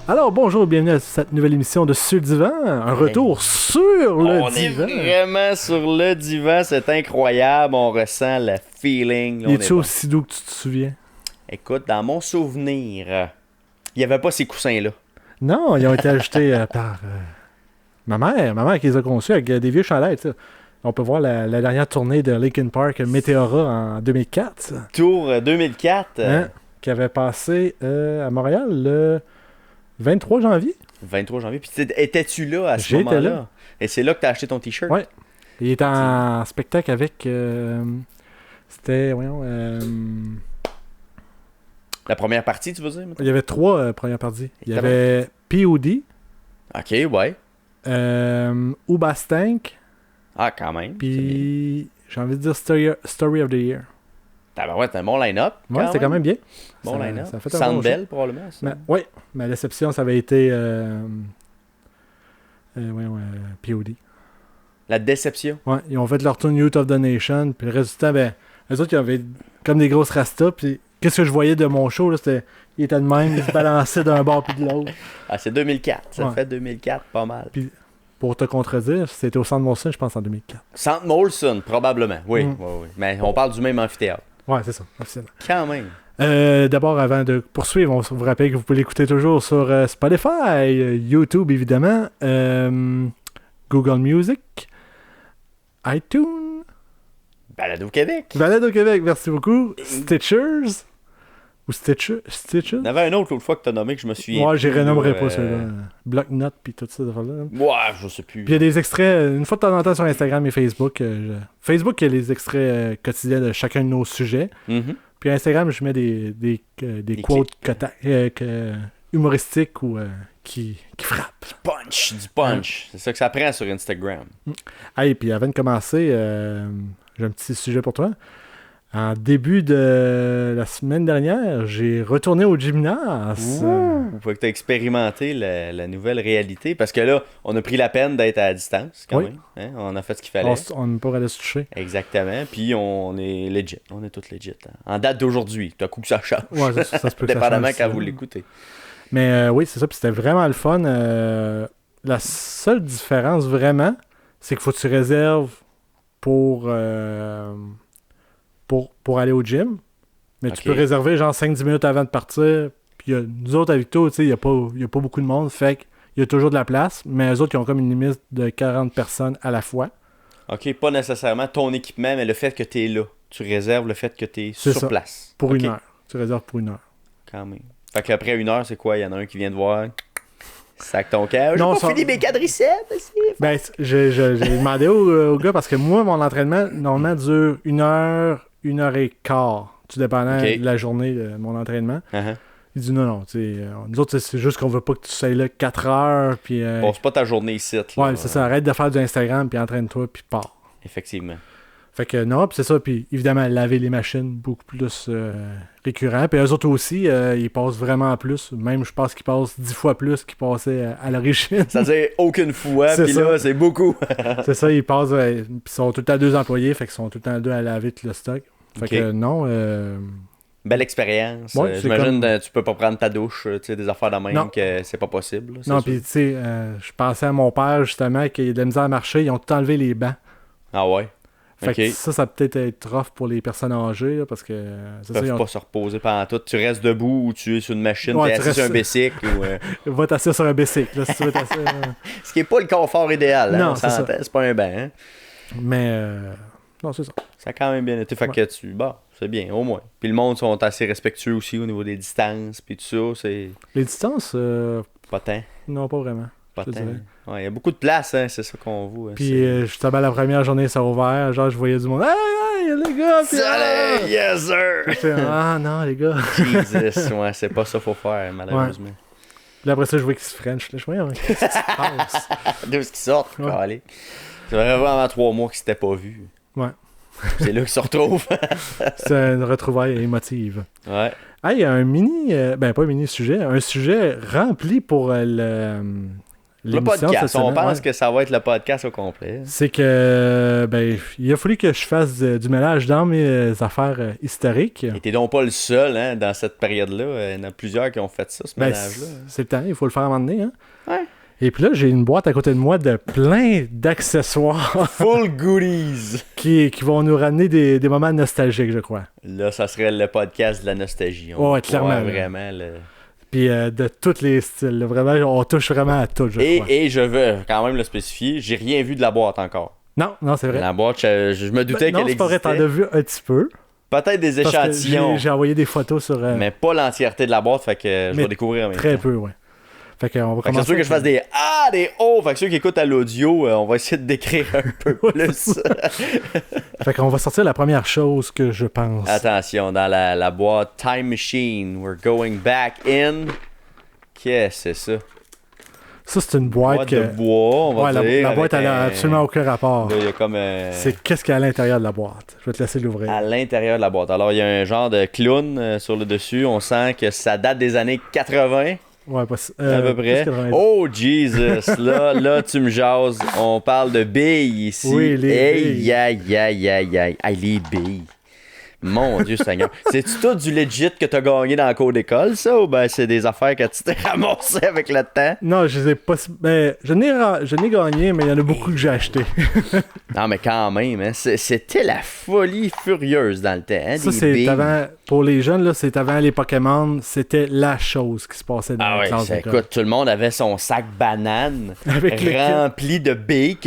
Alors bonjour, bienvenue à cette nouvelle émission de Sur le divan, un retour sur le divan. On est vraiment sur le divan, c'est incroyable, on ressent le feeling. Es-tu aussi doux que tu te souviens? Écoute, dans mon souvenir, il n'y avait pas ces coussins-là. Non, ils ont été ajoutés par ma mère qui les a conçus avec des vieux chandails, tu sais. On peut voir la dernière tournée de Linkin Park, Meteora, en 2004. Ça. Tour 2004. Qui avait passé à Montréal le 23 janvier. 23 janvier. Puis étais-tu là à ce moment-là? Là. Et c'est là que tu as acheté ton t-shirt? Oui. Il était en spectacle avec... c'était... Voyons... La première partie, tu veux dire? Il y avait 3 premières parties. Il y avait POD. OK, ouais. Ubastank. Ah, quand même. Puis, j'ai envie de dire Story of the Year. Ouais, t'as un bon line-up. Ouais, c'était quand même bien. Bon line-up. Ça a fait un Sound bon Bell, probablement. Oui, ma déception, ça avait été POD. La déception? Ouais, ils ont fait leur tune Youth of the Nation. Puis le résultat, ben, eux autres, ils avaient comme des grosses rastas. Puis, qu'est-ce que je voyais de mon show, là, c'était... Il était de même, il se balançait d'un bord puis de l'autre. Ah, c'est 2004. Ça fait 2004, pas mal. Puis, pour te contredire, c'était au Centre Molson, je pense, en 2004. Centre Molson, probablement. Oui, oui. Mais on parle du même amphithéâtre. Ouais, c'est ça, officiellement. Quand même. D'abord, avant de poursuivre, on vous rappelle que vous pouvez l'écouter toujours sur Spotify, YouTube, évidemment, Google Music, iTunes. Balado Québec. Balado Québec, merci beaucoup. Stitchers. Ou Stitchers? Il y en avait un autre l'autre fois que tu as nommé que je me souviens. Ouais, je renommerai pas celui-là. Blocknot, puis tout ça. Là. Ouais, je sais plus. Puis il y a des extraits, une fois de temps en temps sur Instagram et Facebook. Facebook, il y a les extraits quotidiens de chacun de nos sujets. Mm-hmm. Puis Instagram, je mets des quotes humoristiques ou qui frappent. Du punch. C'est ça que ça prend sur Instagram. Hey, puis avant de commencer, j'ai un petit sujet pour toi. En début de la semaine dernière, j'ai retourné au gymnase. Vous pouvez que tu as expérimenté la nouvelle réalité. Parce que là, on a pris la peine d'être à distance quand même. Hein? On a fait ce qu'il fallait. On ne peut pas aller se toucher. Exactement. Puis on est legit. On est tous legit. Hein? En date d'aujourd'hui. Tout à coup que ça change. Ouais, ça se peut que ça dépendamment change, quand vous l'écoutez. Mais oui, c'est ça. Puis c'était vraiment le fun. La seule différence, vraiment, c'est qu'il faut que tu réserves pour aller au gym. Mais tu peux réserver genre 5-10 minutes avant de partir. Puis nous autres, avec toi, il n'y a pas beaucoup de monde. Fait qu'il y a toujours de la place. Mais eux autres, ils ont comme une limite de 40 personnes à la fois. OK, pas nécessairement ton équipement, mais le fait que tu es là. Tu réserves le fait que tu es sur place. Pour 1 heure. Tu réserves pour 1 heure. Quand même. Fait qu'après 1 heure, c'est quoi? Il y en a un qui vient te voir. Sac ton cœur. J'ai pas fini mes quadriceps. Ben, j'ai demandé au gars parce que moi, mon entraînement, normalement, dure 1 heure, 1 heure et quart. Tout dépendant de la journée de mon entraînement. Uh-huh. Il dit non, nous autres, c'est juste qu'on veut pas que tu sois là 4 heures. Puis, c'est pas ta journée ici. Ouais, c'est ça. Arrête de faire du Instagram, puis entraîne-toi, puis pars. Effectivement. Fait que non, puis c'est ça. Puis évidemment, laver les machines, beaucoup plus récurrent. Puis eux autres aussi, ils passent vraiment plus. Même, je pense qu'ils passent 10 fois plus qu'ils passaient à l'origine. Ça veut dire aucune fois, puis là, c'est beaucoup. C'est ça, ils passent, puis ils sont tout le temps 2 employés, fait qu'ils sont tout le temps 2 à laver tout le stock. Fait que non... Belle expérience. Ouais, j'imagine que tu peux pas prendre ta douche, tu sais, des affaires de même, que c'est pas possible. Non, puis tu sais, je pensais à mon père, justement, qu'il a de la misère à marcher, ils ont tout enlevé les bancs. Ah ouais? Fait que ça peut-être être rough pour les personnes âgées, là, parce que... Ils peuvent pas se reposer pendant tout. Tu restes debout ou tu es sur une machine, t'es assis sur un bicycle. Va t'asseoir sur un bicycle, là, si tu veux t'asseoir. Ce qui est pas le confort idéal, hein, non, c'est pas un banc. Hein? Mais... non, c'est ça. Ça a quand même bien été. Fait que c'est bien, au moins. Puis le monde sont assez respectueux aussi au niveau des distances, puis tout ça. Les distances... Pas tant. Non, pas vraiment. Pas tant. Ouais, il y a beaucoup de place, hein, c'est ça qu'on voit. Puis justement, la première journée, ça a ouvert. Genre, je voyais du monde. Hey, les gars! Puis, salut! Yes, sir! Non, les gars. Jesus, ouais, c'est pas ça qu'il faut faire, malheureusement. Ouais. Là, après ça, je vois qu'ils se french. Là, je voyais, qu'est-ce qui se passe? D'où est-ce qu'ils sortent? Ouais. Allez. C'est vraiment 3 mois qu'ils s'étaient pas vus. Ouais. C'est là qu'ils se retrouvent. C'est une retrouvaille émotive. Ouais. Hey, un mini... pas un mini-sujet. Un sujet rempli pour Le podcast, on pense que ça va être le podcast au complet. C'est que, il a fallu que je fasse du ménage dans mes affaires historiques. Et t'es donc pas le seul, hein, dans cette période-là. Il y en a plusieurs qui ont fait ça, ce ménage-là. C'est le temps, il faut le faire à un moment donné, hein. Ouais. Et puis là, j'ai une boîte à côté de moi de plein d'accessoires. Full goodies! qui vont nous ramener des moments nostalgiques, je crois. Là, ça serait le podcast de la nostalgie. Ouais, clairement. Vraiment, Puis de tous les styles. Là, vraiment, on touche vraiment à tout, je crois. Et je veux quand même le spécifier, j'ai rien vu de la boîte encore. Non, c'est vrai. La boîte, je me doutais qu'elle existait. Non, c'est pas vrai, t'en as vu un petit peu. Peut-être des échantillons. J'ai envoyé des photos sur... Mais pas l'entièreté de la boîte, fait que je vais découvrir en même temps. Très peu, ouais. Fait qu'on va commencer. C'est sûr que je fasse des A, des O. Fait que ceux qui écoutent à l'audio, on va essayer de décrire un peu plus. Fait qu'on va sortir la première chose que je pense. Attention, dans la boîte Time Machine, we're going back in. Qu'est-ce que c'est ça? Ça, c'est une boîte de bois, on va dire. La boîte, elle n'a absolument aucun rapport. Là, il y a comme c'est qu'est-ce qu'il y a à l'intérieur de la boîte. Je vais te laisser l'ouvrir. À l'intérieur de la boîte. Alors, il y a un genre de clown sur le dessus. On sent que ça date des années 80. Ouais, à peu près. Oh, Jesus! Là, tu me jases. On parle de billes ici. Oui, les billes. Aïe, les billes. Mon Dieu Seigneur. C'est-tu tout du legit que t'as gagné dans la cour d'école, ça? Ou ben c'est des affaires que tu t'es ramassé avec le temps? Non, je les ai pas... je n'ai gagné, mais il y en a beaucoup que j'ai acheté. Non, mais quand même, hein, c'était la folie furieuse dans le temps. Hein, ça, c'est avant... Pour les jeunes, là, c'est avant les Pokémon. C'était la chose qui se passait dans la classe d'école. Écoute, tout le monde avait son sac banane rempli de billes.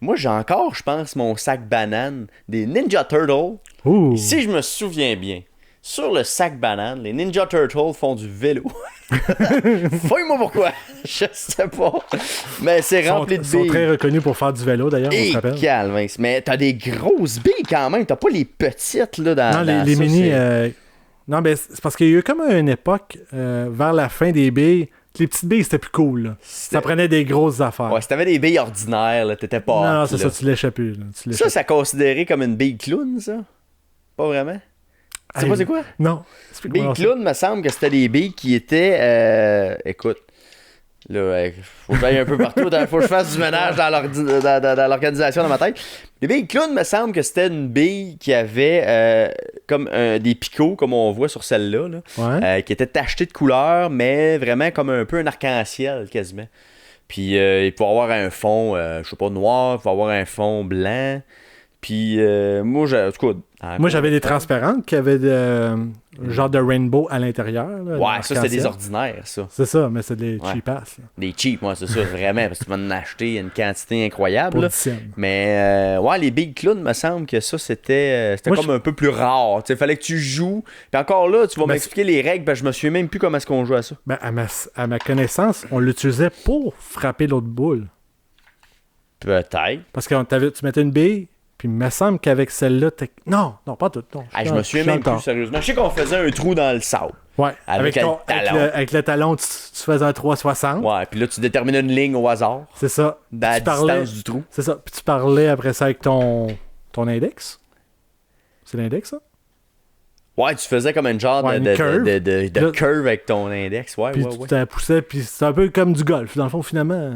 Moi, j'ai encore, je pense, mon sac banane des Ninja Turtles. Ouh. Si je me souviens bien, sur le sac banane, les Ninja Turtles font du vélo. Fouille-moi pourquoi. Je sais pas. Mais c'est rempli de billes. Ils sont très reconnus pour faire du vélo, d'ailleurs, on se rappelle. Calme, mais t'as des grosses billes quand même. T'as pas les petites, là, dans les ça, mini... Non, mais c'est parce qu'il y a eu comme une époque, vers la fin des billes, les petites billes, c'était plus cool. Là. Ça prenait des grosses affaires. Ouais, si t'avais des billes ordinaires, là, t'étais pas... Non, c'est ça, tu l'échappes plus. Ça, c'est considéré comme une bille clown, ça? Pas vraiment? Tu sais pas c'est quoi? Non. Billes clown, me semble que c'était des billes qui étaient... Écoute, là, faut que j'aille un peu partout. Faut que je fasse du ménage dans l'organisation dans ma tête. Les billes clown, me semble que c'était une bille qui avait comme des picots, comme on voit sur celle-là, là, ouais. Qui était tachetée de couleur, mais vraiment comme un peu un arc-en-ciel, quasiment. Puis il peut avoir un fond, je sais pas, noir, il peut avoir un fond blanc. Puis moi, j'avais des transparentes qui avaient genre de rainbow à l'intérieur. Là, ouais, ça, c'était des ordinaires, ça. C'est ça, mais c'est des cheapasses. Des cheap, moi, c'est ça, vraiment, parce que tu vas en acheter une quantité incroyable. Là. Mais, les Big Clown, me semble que ça, c'était comme un peu plus rare. Il fallait que tu joues. Puis encore là, tu vas m'expliquer les règles, parce que je me souviens même plus comment est-ce qu'on joue à ça. Ben, à ma connaissance, on l'utilisait pour frapper l'autre boule. Peut-être. Parce que tu mettais une bille. Puis il me semble qu'avec celle-là, non, pas tout. Non, je me souviens même plus, sérieusement. Je sais qu'on faisait un trou dans le sable. Ouais, avec le talon. Avec le talon, tu faisais un 360. Ouais, puis là, tu déterminais une ligne au hasard. C'est ça. Dans la distance du trou. C'est ça. Puis tu parlais après ça avec ton index. C'est l'index, ça? Ouais, tu faisais comme une genre de curve avec ton index. Ouais, puis tu t'en poussais, puis c'est un peu comme du golf. Dans le fond, finalement...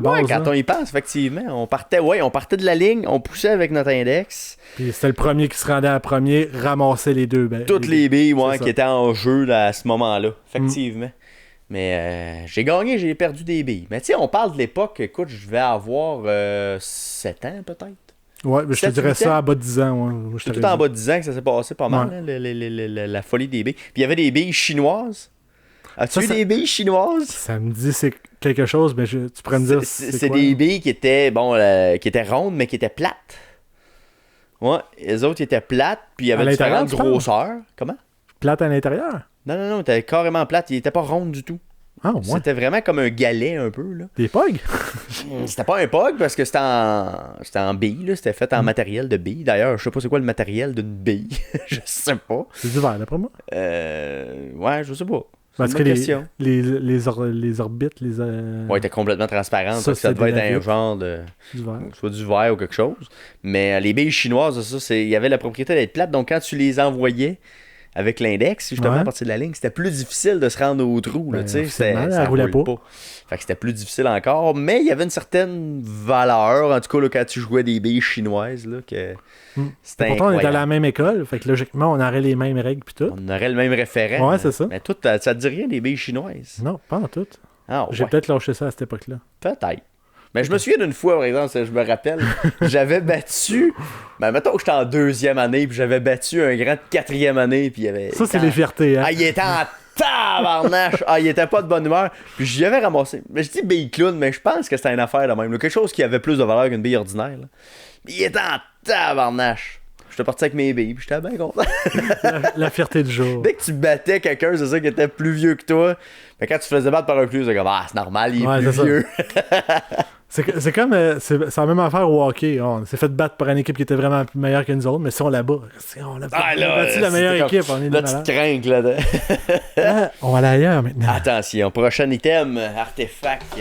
Ouais, quand on y pense, effectivement, on partait de la ligne, on poussait avec notre index. Puis c'était le premier qui se rendait à premier, ramassait les deux. Toutes les billes, qui étaient en jeu là, à ce moment-là, effectivement. Mais j'ai gagné, j'ai perdu des billes. Mais tu sais, on parle de l'époque, écoute, je vais avoir 7 ans peut-être. Ouais, mais je te dirais ça en bas de 10 ans. Ouais. C'est tout en bas de 10 ans que ça s'est passé pas mal, hein, la folie des billes. Puis il y avait des billes chinoises. As-tu eu des billes chinoises? Ça me dit c'est quelque chose, mais tu pourrais me dire c'est des billes qui étaient qui étaient rondes, mais qui étaient plates. Ouais, les autres étaient plates, puis il y avait différentes grosseurs. Comment? Plates à l'intérieur? Non, t'étais carrément plate, il était pas ronde du tout. Ah, ouais. C'était vraiment comme un galet un peu, là. Des pogs? C'était pas un pog parce que c'était en billes, là. C'était fait en matériel de billes. D'ailleurs, je sais pas c'est quoi le matériel d'une bille. Je sais pas. C'est du verre, d'après moi. Ouais, je sais pas. Parce que les orbites, ouais, étaient complètement transparentes. Ça devait être un genre de... soit du verre ou quelque chose. Mais les billes chinoises, il y avait la propriété d'être plates. Donc, quand tu les envoyais, avec l'index, justement, à partir de la ligne, c'était plus difficile de se rendre au trou. Là, ça roulait pas. Fait que c'était plus difficile encore, mais il y avait une certaine valeur, en tout cas, là, quand tu jouais des billes chinoises, là, que c'était pourtant, incroyable. on était à la même école, fait que logiquement, on aurait les mêmes règles puis tout. On aurait le même référent. Ouais, c'est ça. Mais toi, ça te dit rien des billes chinoises? Non, pas en tout. Ah, J'ai peut-être lâché ça à cette époque-là. Peut-être. Mais je me souviens d'une fois, par exemple, je me rappelle, j'avais battu, mettons que j'étais en 2e année, puis j'avais battu un grand de 4e année, puis il y avait... Ça, c'est les fiertés, hein? Ah, il était en tabarnache! Ah, il était pas de bonne humeur, puis j'y avais ramassé. Mais je dis bille clown, mais je pense que c'était une affaire de même, là. Quelque chose qui avait plus de valeur qu'une bille ordinaire, là. Mais il était en tabarnache! J'étais parti avec mes billes, puis j'étais bien content. la fierté du jour. Dès que tu battais quelqu'un, c'est ça, qui était plus vieux que toi, mais quand tu faisais battre par un plus, c'est comme, c'est normal, il est plus vieux. C'est comme, c'est la même affaire au hockey. On s'est fait battre par une équipe qui était vraiment meilleure que nous autres, mais si on la bat, on a battu la meilleure équipe. On est là, tu te crains, là. On va aller ailleurs maintenant. Attention, prochain item, artefact.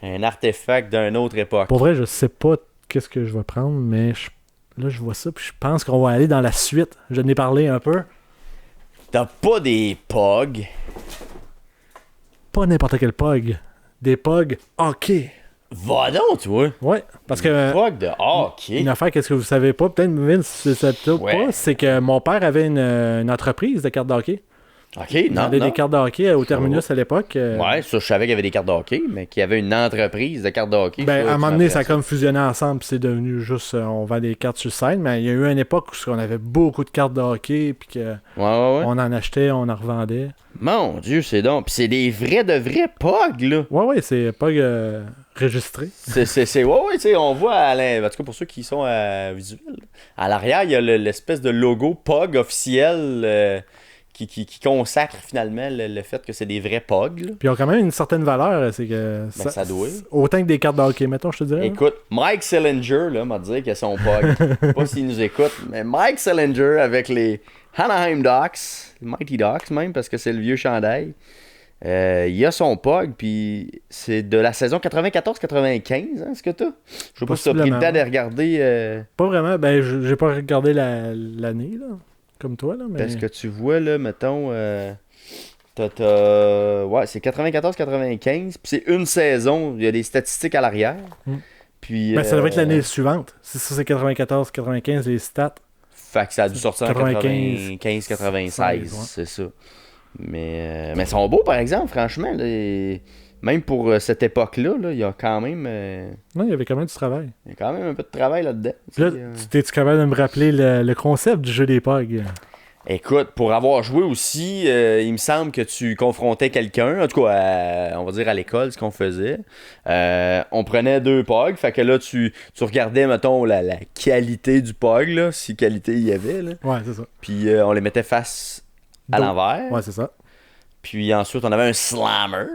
Un artefact d'une autre époque. Pour vrai, je sais pas qu'est-ce que je vais prendre, mais là, je vois ça, puis je pense qu'on va aller dans la suite. Je n'ai parlé un peu. T'as pas des POG? Pas n'importe quel POG. Des POG hockey. Va donc, toi! Ouais, parce que... POG de hockey? Une affaire, qu'est-ce que vous savez pas, peut-être, Vince, c'est peut-être pas, c'est que mon père avait une entreprise de cartes de hockey. OK, Il avait des cartes de hockey au terminus à l'époque. Ouais, ça, je savais qu'il y avait des cartes de hockey, mais qu'il y avait une entreprise de cartes de hockey. Ben, à un moment donné, ça a comme fusionné ensemble, puis c'est devenu juste, on vend des cartes sur scène, mais il y a eu une époque où on avait beaucoup de cartes de hockey, puis que on en achetait, on en revendait. Mon Dieu, c'est donc. Puis c'est des vrais POG, là. Ouais, c'est POG registré. Ouais, tu sais, on voit, en tout cas pour ceux qui sont visuels, à l'arrière, il y a l'espèce de logo POG officiel qui consacre finalement le fait que c'est des vrais POG. Là. Puis ils ont quand même une certaine valeur, c'est que ça doit. Autant que des cartes de hockey, mettons, je te dirais. Écoute, Mike Sillinger, là, m'a dit qu'il a son POG. Je sais pas s'il nous écoute, mais Mike Sillinger avec les Anaheim Ducks, les Mighty Ducks même, parce que c'est le vieux chandail. Il a son POG, puis c'est de la saison 94-95, hein, ce que t'as? Je sais pas si t'as pris le temps de regarder. Pas vraiment, ben j'ai pas regardé l'année, là. Comme toi, là, mais... Parce que tu vois, là, mettons, ouais, c'est 94-95, puis c'est une saison, il y a des statistiques à l'arrière. Puis, ça devrait être l'année suivante. Si ça, c'est 94-95, les stats. Fait que ça a dû sortir en 95-96, c'est ça. Mais ils sont beaux, par exemple, franchement. Là, même pour cette époque-là, il y a quand même... Non, il y avait quand même du travail. Il y a quand même un peu de travail là-dedans. Là, t'es-tu capable de me rappeler le concept du jeu des POG? Écoute, pour avoir joué aussi, il me semble que tu confrontais quelqu'un, en tout cas, on va dire à l'école, ce qu'on faisait. On prenait 2 POG, fait que là, tu regardais, mettons, la qualité du POG, là, si qualité il y avait. Là. Ouais, c'est ça. Puis on les mettait face à l'envers. Ouais, c'est ça. Puis ensuite, on avait un slammer.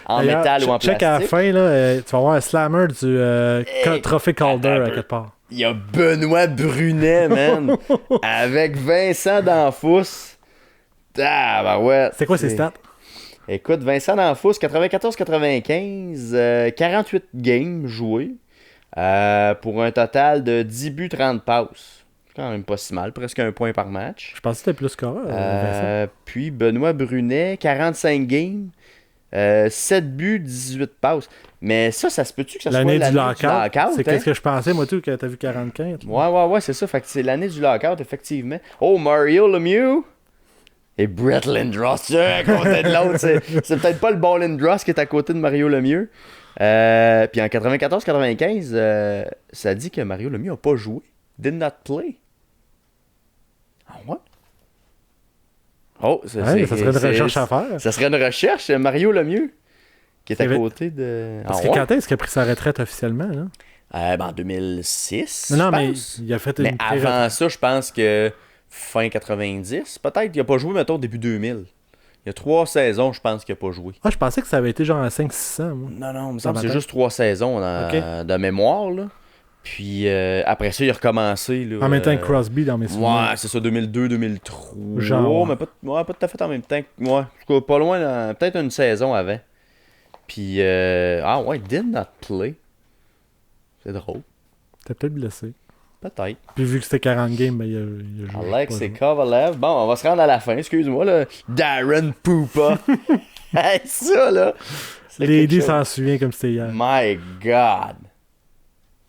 En métal ou en plastique. Check à la fin, là, tu vas avoir un slammer du Trophée Calder à quelque part. Il y a Benoît Brunet, man, avec Vincent D'Anfous. Ouais. C'est quoi ses stats? Écoute, Vincent D'Anfous, 94-95, 48 games joués, pour un total de 10 buts, 30 passes. C'est quand même pas si mal, presque un point par match. Je pensais que c'était plus scoreur. Puis Benoît Brunet, 45 games. 7 buts, 18 passes. Mais ça se peut-tu que ça soit l'année du lockout? C'est qu'est-ce que je pensais, moi, tout, que t'as vu 44. Ouais, c'est ça. Fait que c'est l'année du lockout, effectivement. Oh, Mario Lemieux et Brett Lindros, à côté de l'autre. C'est peut-être pas le bon Lindros qui est à côté de Mario Lemieux. Puis en 94-95, ça dit que Mario Lemieux a pas joué. Did not play. Ah ouais? Oh, ça serait une recherche à faire. Ça serait une recherche, Mario Lemieux, qui est à côté de... Parce que quand est-ce qu'il a pris sa retraite officiellement, là? En 2006, Non, mais il a fait une... Mais avant ça, je pense que fin 90, peut-être, il n'a pas joué, mettons, début 2000. Il y a 3 saisons, je pense, qu'il n'a pas joué. Ah, je pensais que ça avait été genre à 5-6 ans, moi. Non, c'est juste 3 saisons de mémoire, là. Puis après ça, il a recommencé. Là, en même temps que Crosby dans mes souvenirs. Ouais, c'est ça, 2002-2003. Genre. Mais pas tout à fait en même temps. Ouais, pas loin, peut-être une saison avant. Puis, did not play. C'est drôle. T'es peut-être blessé. Peut-être. Puis vu que c'était 40 games, ben, il a joué. Alexei Kovalev. Bon, on va se rendre à la fin. Excuse-moi, là. Darren Poopa. Hey, ça, là. Lady s'en souvient comme c'était hier. My God.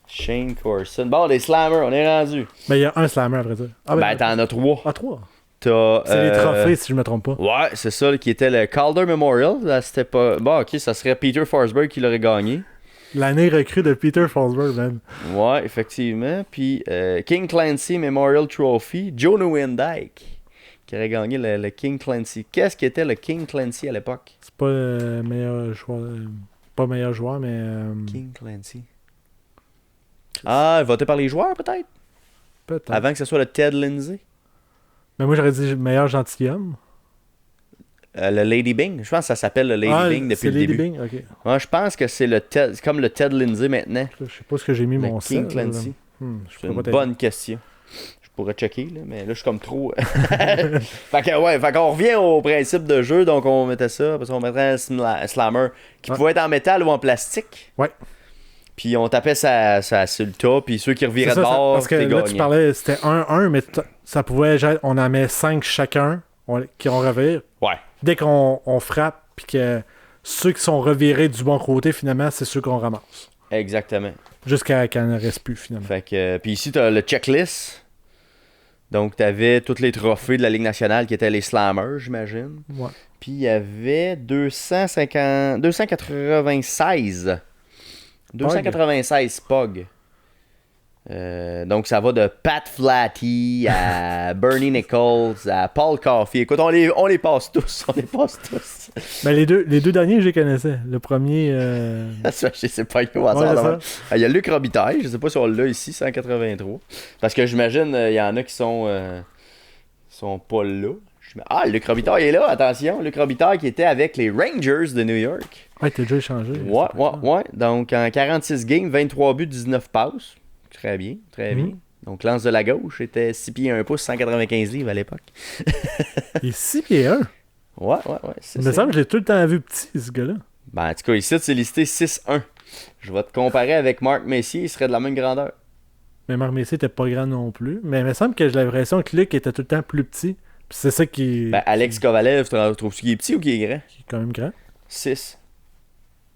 Shane Corson. Bon, les slammers, on est rendu. Ben, il y a un slammer après ça. Ah, ben, t'en as 3. Ah, 3. C'est les trophées, si je me trompe pas. Ouais, c'est ça, qui était le Calder Memorial. Là, c'était pas... Bon, ok, ça serait Peter Forsberg qui l'aurait gagné. L'année recrue de Peter Forsberg, même. Ouais, effectivement. Puis King Clancy Memorial Trophy, Joe Nieuwendyk qui aurait gagné le King Clancy. Qu'est-ce qu'était le King Clancy à l'époque? C'est pas le meilleur joueur. Pas meilleur joueur, mais. King Clancy. Ah, voté par les joueurs, peut-être? Peut-être. Avant que ce soit le Ted Lindsay. Mais moi, j'aurais dit meilleur gentilhomme. Le Lady Bing. Je pense que ça s'appelle le Lady Bing depuis le début. Lady Bing, ok. Ouais, je pense que c'est comme le Ted Lindsay maintenant. Je sais pas ce que j'ai mis le mon King sel, Clancy. C'est une pas bonne question. Je pourrais checker, là, mais là, je suis comme trop... fait qu'on revient au principe de jeu. Donc, on mettait ça. Parce qu'on mettrait un slammer qui pouvait être en métal ou en plastique. Ouais. Puis on tapait ça sur le tas. Puis ceux qui reviraient de bord, parce que là, gagné. tu parlais, c'était 1-1, mais ça pouvait être... On en met 5 chacun qui ont revire. Ouais. Dès qu'on frappe, puis que ceux qui sont revirés du bon côté, finalement, c'est ceux qu'on ramasse. Exactement. Jusqu'à qu'il ne reste plus, finalement. Fait que, puis ici, tu as le checklist. Donc, tu avais tous les trophées de la Ligue nationale qui étaient les slammers, j'imagine. Ouais. Puis, il y avait 296 POG. Donc, ça va de Pat Flatty à Bernie Nichols à Paul Coffey. Écoute, on les passe tous. Ben, les deux derniers, je les connaissais. Le premier... Je sais pas où ça. Il y a Luc Robitaille, je sais pas si on l'a ici, 183. Parce que j'imagine, il y en a qui sont pas là. Ah, Luc Robitaille est là, attention. Luc Robitaille qui était avec les Rangers de New York. Ouais, t'as déjà échangé. Ouais. Donc, en 46 games, 23 buts, 19 passes. Très bien. Donc, lance de la gauche, était 6 pieds 1 pouce, 195 livres à l'époque. Il est 6 pieds 1. Ouais. Il me semble que je l'ai tout le temps vu petit, ce gars-là. Ben, en tout cas, ici, c'est listé 6-1. Je vais te comparer avec Marc Messier, il serait de la même grandeur. Mais Marc Messier était pas grand non plus. Mais il me semble que j'ai l'impression que Luc était tout le temps plus petit. Puis c'est ça qui... Ben, Alex Kovalev, trouves-tu qu'il est petit ou qu'il est grand? Qui est quand même grand. 6.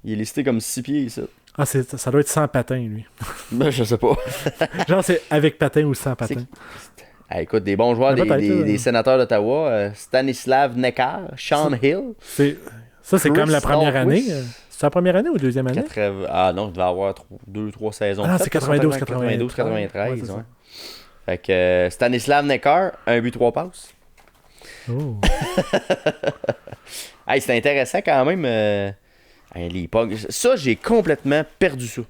Il est listé comme 6 pieds ici. Ah, ça doit être sans patin, lui. Ben, je sais pas. Genre, c'est avec patin ou sans patin. Ah, écoute, des bons joueurs des sénateurs d'Ottawa. Stanislav Neckar, Sean Hill. C'est comme la première année. C'est la première année ou deuxième année? Ah non, il devait avoir 2-3 saisons. Ah, c'est 92-93. Ouais. Fait que Stanislav Neckar, 1 but, 3 passes. Oh. Hey, c'est intéressant quand même. Les POG. Ça, j'ai complètement perdu ça.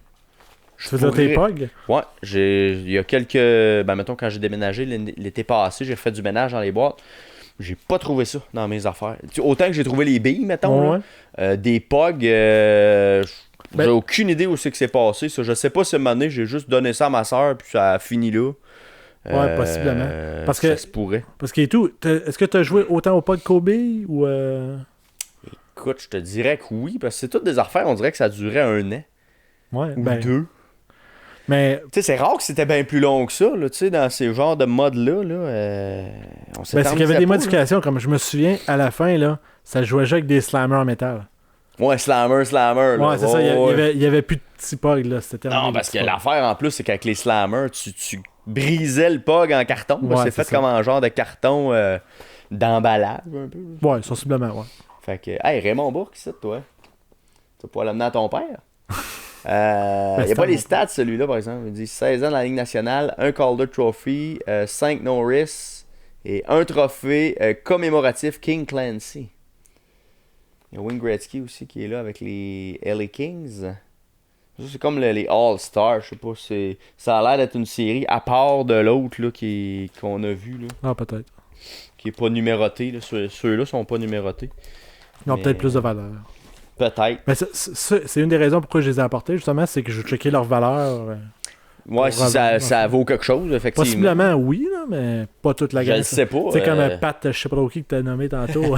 Tu faisais tes POG? Ouais, il y a quelques... Ben, mettons, quand j'ai déménagé l'été passé, j'ai fait du ménage dans les boîtes. J'ai pas trouvé ça dans mes affaires. Autant que j'ai trouvé les billes, mettons. Ouais. Là, des POG, j'ai aucune idée où c'est que c'est passé. Ça. Je sais pas si année, j'ai juste donné ça à ma soeur, puis ça a fini là. Ouais, possiblement. Parce que, ça se pourrait. Parce que tout, est-ce que tu as joué autant au POG qu'au billes ou... Écoute, je te dirais que oui, parce que c'est toutes des affaires, on dirait que ça durait 1 an. Ouais, ou 2. Mais... Tu sais, c'est rare que c'était bien plus long que ça, là, tu sais, dans ces genres de modes-là. On c'est qu'il y avait des modifications, comme je me souviens, à la fin, là, ça jouait déjà avec des slammers en métal. Ouais, slammer. Là. Ouais, c'est ça, il y avait plus de petits POG, là. C'était non, parce que l'affaire, en plus, c'est qu'avec les slammers, tu brisais le POG en carton. Ouais, c'est fait ça. Comme un genre de carton d'emballage, un peu. Ouais, sensiblement, ouais. Fait que, hey, Raymond Bourque, c'est toi. Tu vas pouvoir l'amener à ton père. Il n'y a pas les stats, celui-là, par exemple. Il dit 16 ans dans la Ligue nationale, 1 Calder Trophy, 5 Norris et 1 trophée commémoratif King Clancy. Il y a Wayne Gretzky aussi qui est là avec les LA Kings. Ça, c'est comme les All-Stars. Je sais pas, ça a l'air d'être une série à part de l'autre là, qu'on a vu. Là, ah, peut-être. Qui est pas numéroté. Là. Ceux-là sont pas numérotés. Ils ont peut-être plus de valeur. Peut-être. Mais c'est une des raisons pourquoi je les ai apportés, justement, c'est que je checkais leur valeur. Ouais, si ça vaut quelque chose, effectivement. Possiblement, oui, là, mais pas toute la gamme. Je le sais pas. C'est comme Pat, je sais pas trop qui que t'as nommé tantôt.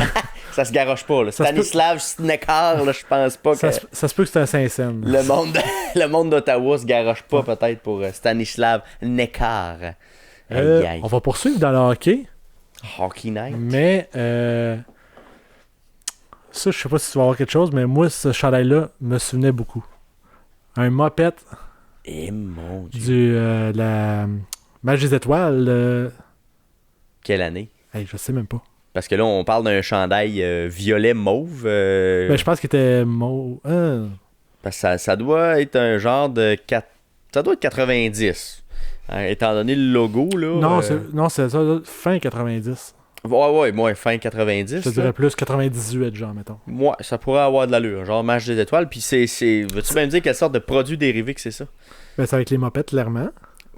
Ça se garoche pas, là. Stanislav Nekar, là, je pense pas que... Ça se peut que c'est un Saint-Saëns. Le monde d'Ottawa se garoche pas, peut-être, pour Stanislav Nekar. On va poursuivre dans le hockey. Hockey Night. Mais, ça, je sais pas si tu vas avoir quelque chose, mais moi, ce chandail-là me souvenait beaucoup. Un moped. Et mon Dieu. La Match des étoiles. Quelle année? Hey, je sais même pas. Parce que là, on parle d'un chandail violet mauve. Ben, je pense qu'il était mauve. Parce que ça doit être un genre de... Ça doit être 90. Hein, étant donné le logo, là... Non, c'est ça, fin 90. Ouais, moi, fin 90. Je te dirais plus 98, genre, mettons. Moi, ça pourrait avoir de l'allure. Genre Match des étoiles. Puis veux-tu même dire quelle sorte de produit dérivé que c'est ça? Ben, c'est avec les mopettes, clairement.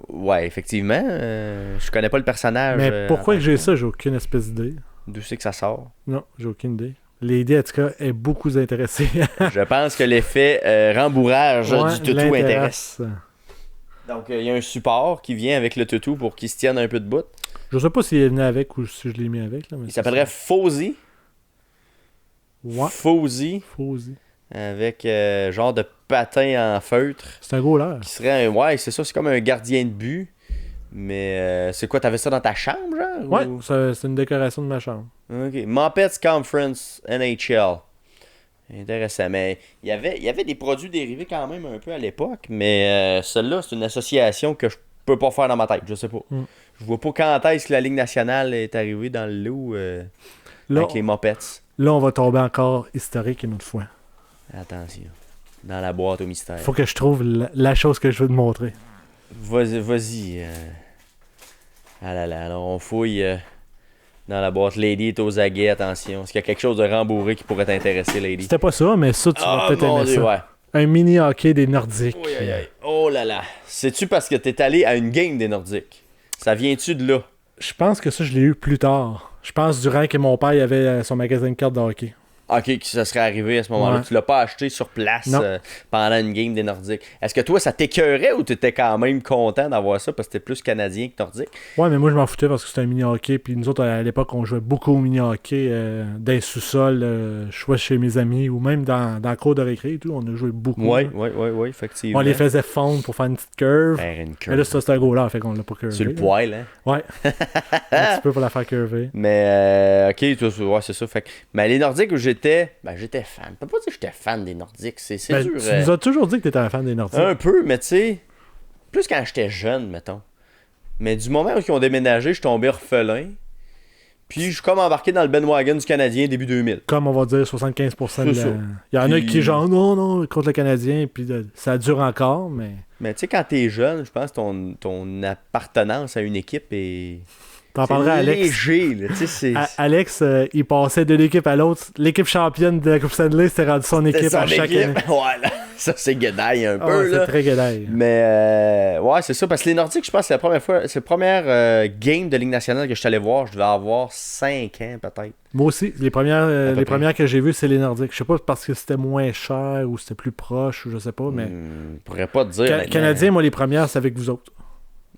Ouais, effectivement. Je connais pas le personnage. Mais pourquoi que j'ai ça, j'ai aucune espèce d'idée. D'où c'est que ça sort? Non, j'ai aucune idée. L'idée, en tout cas, est beaucoup intéressée. Je pense que l'effet rembourrage du toutou intéresse. Donc, il y a un support qui vient avec le toutou pour qu'il se tienne un peu de bout. Je sais pas s'il est venu avec ou si je l'ai mis avec. Là, mais il s'appellerait Fauzy. Ouais. Fauzy. Avec genre de patin en feutre. C'est un goaler. Qui serait ouais, c'est ça, c'est comme un gardien de but. Mais c'est quoi, t'avais ça dans ta chambre, genre? Ouais, c'est une décoration de ma chambre. Ok. Muppets Conference NHL. Intéressant. Mais il y avait des produits dérivés quand même un peu à l'époque. Mais celle-là, c'est une association que je peux pas faire dans ma tête. Je sais pas. Je vois pas quand est-ce que la Ligue nationale est arrivée dans le lot avec les Muppets. Là, on va tomber encore historique une autre fois. Attention. Dans la boîte au mystère. Faut que je trouve la chose que je veux te montrer. Vas-y. Ah là là, alors on fouille dans la boîte. Lady est aux aguets, attention. Est-ce qu'il y a quelque chose de rembourré qui pourrait t'intéresser, Lady? C'était pas ça, mais ça, tu vas peut-être aimer ça. Ouais. Un mini hockey des Nordiques. Oh là là. C'est-tu parce que t'es allé à une game des Nordiques? Ça vient-tu de là? Je pense que ça, je l'ai eu plus tard. Je pense durant que mon père il avait son magasin de cartes de hockey. Ok, que ça serait arrivé à ce moment-là. Ouais. Tu l'as pas acheté sur place pendant une game des Nordiques. Est-ce que toi, ça t'écœurait ou t'étais quand même content d'avoir ça parce que t'étais plus canadien que nordique? Ouais, mais moi, je m'en foutais parce que c'était un mini-hockey. Puis nous autres, à l'époque, on jouait beaucoup au mini-hockey dans les sous-sols, soit chez mes amis ou même dans la cour de récré et tout. On a joué beaucoup. Ouais, effectivement. On les faisait fondre pour faire une petite curve. Mais là, c'est un goaler, fait qu'on l'a pas curvé. Sur le poil, hein? Ouais. Un petit peu pour la faire curver. Mais, ok, toi, c'est ça. Fait que, mais les Nordiques où j'étais fan. Je peux pas dire que j'étais fan des Nordiques. C'est dur. Tu nous as toujours dit que t'étais un fan des Nordiques. Un peu, mais tu sais, plus quand j'étais jeune, mettons. Mais du moment où ils ont déménagé, je suis tombé orphelin. Puis je suis comme embarqué dans le bandwagon du Canadien début 2000. Comme on va dire 75% de la... Il y en a qui genre non, contre le Canadien, puis ça dure encore, mais... Mais tu sais, quand t'es jeune, je pense que ton appartenance à une équipe est... T'en parlerais à Alex. Léger, là, tu sais, Alex, il passait de l'équipe à l'autre. L'équipe championne de la Coupe Stanley, c'était rendu son équipe à chaque année. Voilà, ça c'est guédaille un peu. C'est très guédaille. Mais ouais, c'est ça, parce que les Nordiques, je pense que c'est la première game de Ligue nationale que je suis allé voir. Je devais avoir 5 ans peut-être. Moi aussi, les premières que j'ai vues, c'est les Nordiques. Je sais pas parce que c'était moins cher ou c'était plus proche, ou je sais pas, mais... Je pourrais pas te dire. Canadien, moi, les premières, c'est avec vous autres.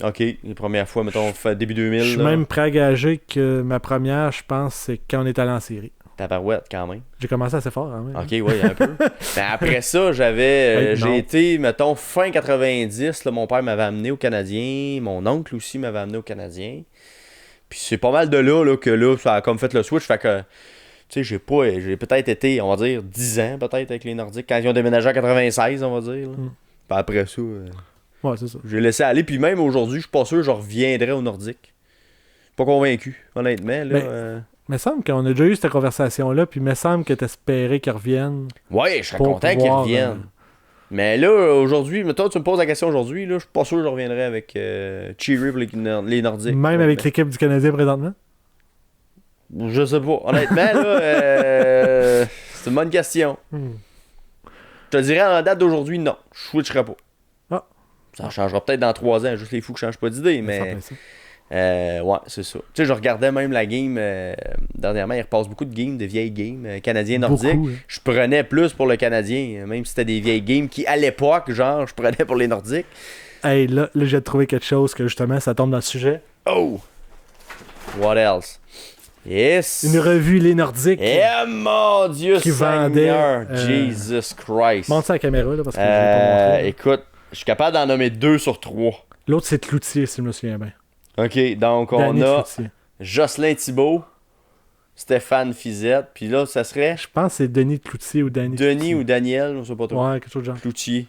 Ok, les premières fois, mettons, début 2000. Je suis même prêt à gager que ma première, je pense, c'est quand on est allé en série. Tabarouette, quand même. J'ai commencé assez fort, hein, Ok, oui, un peu. Mais après ça, j'ai été, mettons, fin 90. Là, mon père m'avait amené au Canadien. Mon oncle aussi m'avait amené au Canadien. Puis c'est pas mal de là que là, ça a comme fait le switch. Fait que, tu sais, j'ai peut-être été, on va dire, 10 ans peut-être avec les Nordiques. Quand ils ont déménagé en 96, on va dire. Puis après ça... Ouais, c'est ça. J'ai laissé aller, puis même aujourd'hui, je suis pas sûr que je reviendrai au Nordique. Pas convaincu, honnêtement. Là, me semble qu'on a déjà eu cette conversation-là, puis me semble que t'espérais qu'ils reviennent. Ouais, je serais content qu'ils reviennent. Mais là, aujourd'hui, toi, tu me poses la question aujourd'hui, là, je suis pas sûr que je reviendrai avec Cheery pour les Nordiques. Même avec l'équipe du Canadien présentement? Je sais pas. Honnêtement, là, c'est une bonne question. Je te dirais en date d'aujourd'hui, non. Je switcherai pas. Ça changera peut-être dans 3 ans, juste les fous qui changent pas d'idée, mais... ouais, c'est ça. Tu sais, je regardais même la game, dernièrement, il repasse beaucoup de games, de vieilles games, Canadiens-Nordiques. Hein. Je prenais plus pour le Canadien, même si c'était des vieilles games qui, à l'époque, genre, je prenais pour les Nordiques. Hey, là j'ai trouvé quelque chose que, justement, ça tombe dans le sujet. Oh! What else? Yes! Une revue Les Nordiques. Mon Dieu qui Seigneur! vendait, Jesus Christ! Montre ça à la caméra, là, parce que je l'ai pas montré. Écoute, je suis capable d'en nommer 2 sur 3. L'autre, c'est Cloutier, si je me souviens bien. OK, donc on Danny a Cloutier. Jocelyn Thibault, Stéphane Fizette, puis là, ça serait Je pense que c'est Denis Cloutier ou Danny Denis Cloutier. ou Daniel, on sait pas trop. Ouais, quelque chose de genre. Cloutier,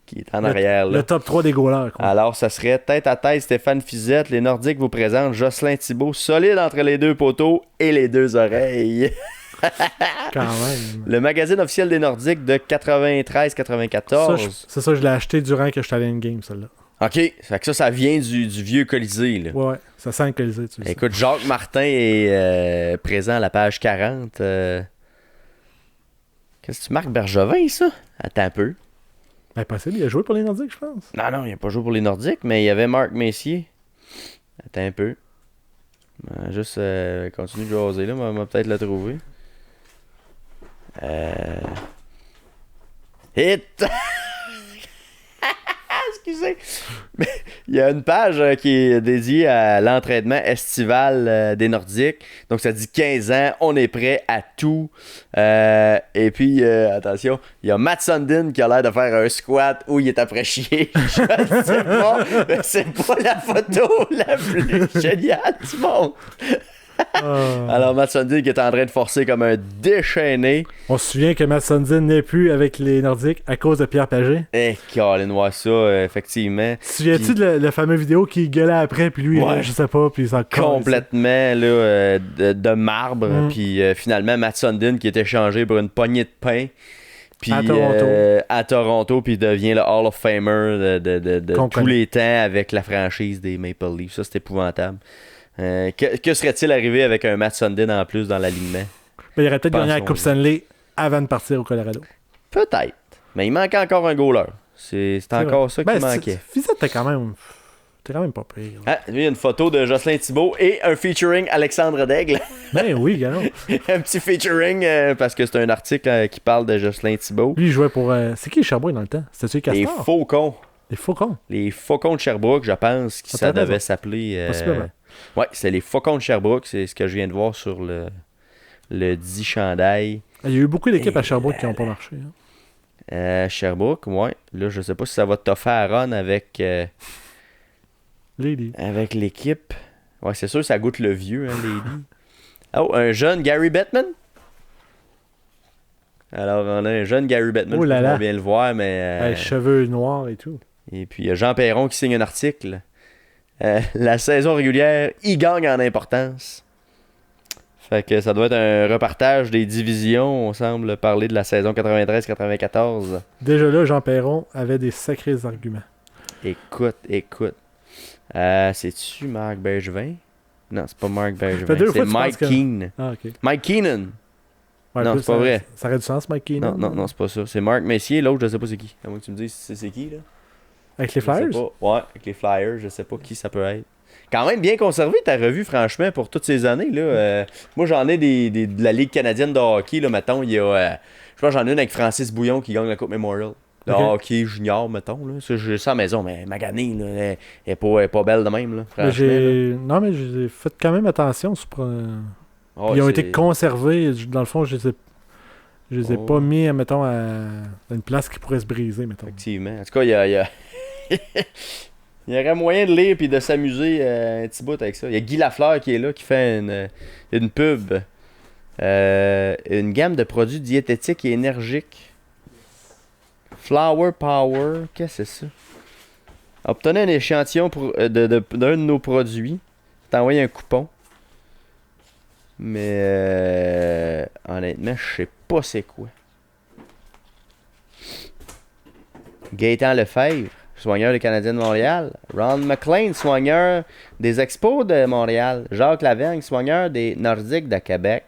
qui est en arrière, là. Le top 3 des goalers, quoi. Alors, ça serait tête à tête, Stéphane Fizette. Les Nordiques vous présentent Jocelyn Thibault, solide entre les 2 poteaux et les 2 oreilles. Quand même. Le magazine officiel des Nordiques de 93-94. C'est ça, je l'ai acheté durant que je suis allé à une game, celle-là. OK, fait que ça vient du vieux Colisée, là. Ouais, ça sent le Colisée, tu le sais. Écoute, Jacques Martin est présent à la page 40. Qu'est-ce que tu marques, Bergevin, ça? Attends un peu. Ben, possible, il a joué pour les Nordiques, je pense. Non, il n'a pas joué pour les Nordiques, mais il y avait Marc Messier. Attends un peu. Juste continue de jaser, là, on va peut-être le trouver. Hit! Excusez. Mais il y a une page qui est dédiée à l'entraînement estival des Nordiques. Donc ça dit 15 ans, on est prêt à tout. Et puis, attention, il y a Matt Sundin qui a l'air de faire un squat où il est après chier. Je sais pas, mais c'est pas la photo la plus géniale du monde. Alors Matt Sundin qui est en train de forcer comme un déchaîné. On se souvient que Matt Sundin n'est plus avec les Nordiques à cause de Pierre Pagé. Colin, ouais, ça, effectivement. Tu te souviens-tu de la fameuse vidéo qui gueulait après, puis lui, je sais pas, puis il s'en complètement là, de marbre. Puis finalement, Matt Sundin qui est échangé pour une poignée de pain. Puis, à Toronto, puis il devient le Hall of Famer de tous les temps avec la franchise des Maple Leafs. Ça, c'est épouvantable. Que serait-il arrivé avec un Matt Sundin en plus dans l'alignement? Ben, il aurait peut-être gagné la Coupe Stanley avant de partir au Colorado. Peut-être. Mais il manquait encore un goaler. C'est encore ça qui manquait. Fizette, t'es quand même pas pire. Ah, il y a une photo de Jocelyn Thibault et un featuring Alexandre Daigle. Ben oui, gars. Un petit featuring parce que c'est un article qui parle de Jocelyn Thibault. Lui, il jouait pour... c'est qui Sherbrooke dans le temps? C'était-tu Castor? Les Faucons. Les Faucons? Les Faucons de Sherbrooke, je pense que ça devait s'appeler... Ouais, c'est les Faucons de Sherbrooke, c'est ce que je viens de voir sur le dit chandail. Il y a eu beaucoup d'équipes à Sherbrooke qui n'ont pas marché. Sherbrooke, ouais. Là, je sais pas si ça va toffer à run avec avec l'équipe. Ouais, c'est sûr, ça goûte le vieux, hein, Lady. Oh, un jeune Gary Bettman. Alors, on a un jeune Gary Bettman, on va bien le voir, mais... cheveux noirs et tout. Et puis, il y a Jean Perron qui signe un article. La saison régulière, il gagne en importance. Fait que ça doit être un repartage des divisions. On semble parler de la saison 93-94. Déjà là, Jean Perron avait des sacrés arguments. Écoute. C'est-tu Marc Bergevin? Non, c'est pas Marc Bergevin. C'est Mike Keenan. Ah, ok. Mike Keenan. Ouais, non, c'est pas vrai. Ça aurait du sens, Mike Keenan. Non, c'est pas ça. C'est Marc Messier. L'autre, je sais pas c'est qui. À moins que tu me dises c'est qui, là. Avec les Flyers? Ouais, avec les Flyers, je sais pas qui ça peut être. Quand même bien conservé ta revue, franchement, pour toutes ces années. Là. Moi, j'en ai de la Ligue canadienne de hockey. Là, mettons, il y a. Je pense que j'en ai une avec Francis Bouillon qui gagne la Coupe Memorial. Le hockey junior, mettons. Là. Ça, j'ai ça à la maison, mais Magané, là, elle est pas belle de même. Là, non, mais j'ai fait quand même attention. Ils ont été conservés. Dans le fond, je les ai pas mis, mettons, à une place qui pourrait se briser, mettons. Effectivement. En tout cas, il y a... il y aurait moyen de lire et de s'amuser un petit bout avec ça. Il y a Guy Lafleur qui est là, qui fait une pub. Une gamme de produits diététiques et énergiques. Flower Power. Qu'est-ce que c'est ça? Obtenez un échantillon d'un de nos produits. T'as envoyé un coupon. Mais honnêtement, je sais pas c'est quoi. Gaëtan Lefebvre, soigneur des Canadiens de Montréal. Ron McLean, soigneur des Expos de Montréal. Jacques Lavergne, soigneur des Nordiques de Québec.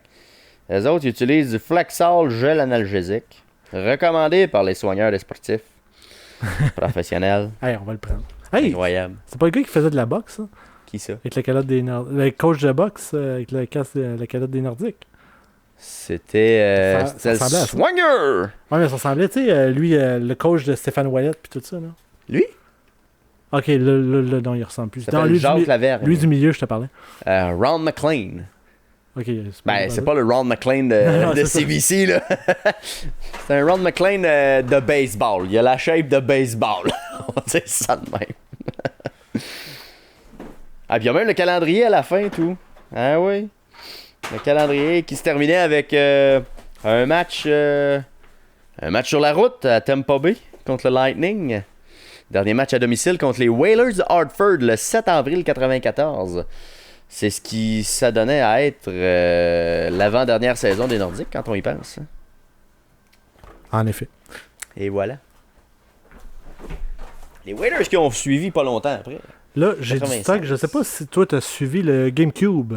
Les autres utilisent du Flexol gel analgésique, recommandé par les soigneurs des sportifs professionnels. Hey, on va le prendre. Hey, incroyable. C'est pas le gars qui faisait de la boxe, ça? Qui ça? Avec la calotte des Nordiques. Le coach de boxe avec la calotte des Nordiques. C'était le soigneur! Ouais, mais ça ressemblait, tu sais, lui, le coach de Stéphane Ouellet puis tout ça, non? Lui? Ok, là, non, il ressemble plus. Jacques Lavergne. Lui du milieu, je te parlais. Ron McLean. Ok. C'est pas le Ron McLean de CBC, là. C'est un Ron McLean de baseball. Il a la shape de baseball. On va dire ça de même. Ah, puis il y a même le calendrier à la fin, tout. Ah oui. Le calendrier qui se terminait avec un match sur la route à Tampa Bay contre le Lightning. Dernier match à domicile contre les Whalers de Hartford le 7 avril 1994. C'est ce qui s'adonnait à être l'avant-dernière saison des Nordiques quand on y pense. Hein? En effet. Et voilà. Les Whalers qui ont suivi pas longtemps après. Là, j'ai du stock. Je sais pas si toi, t'as suivi le GameCube.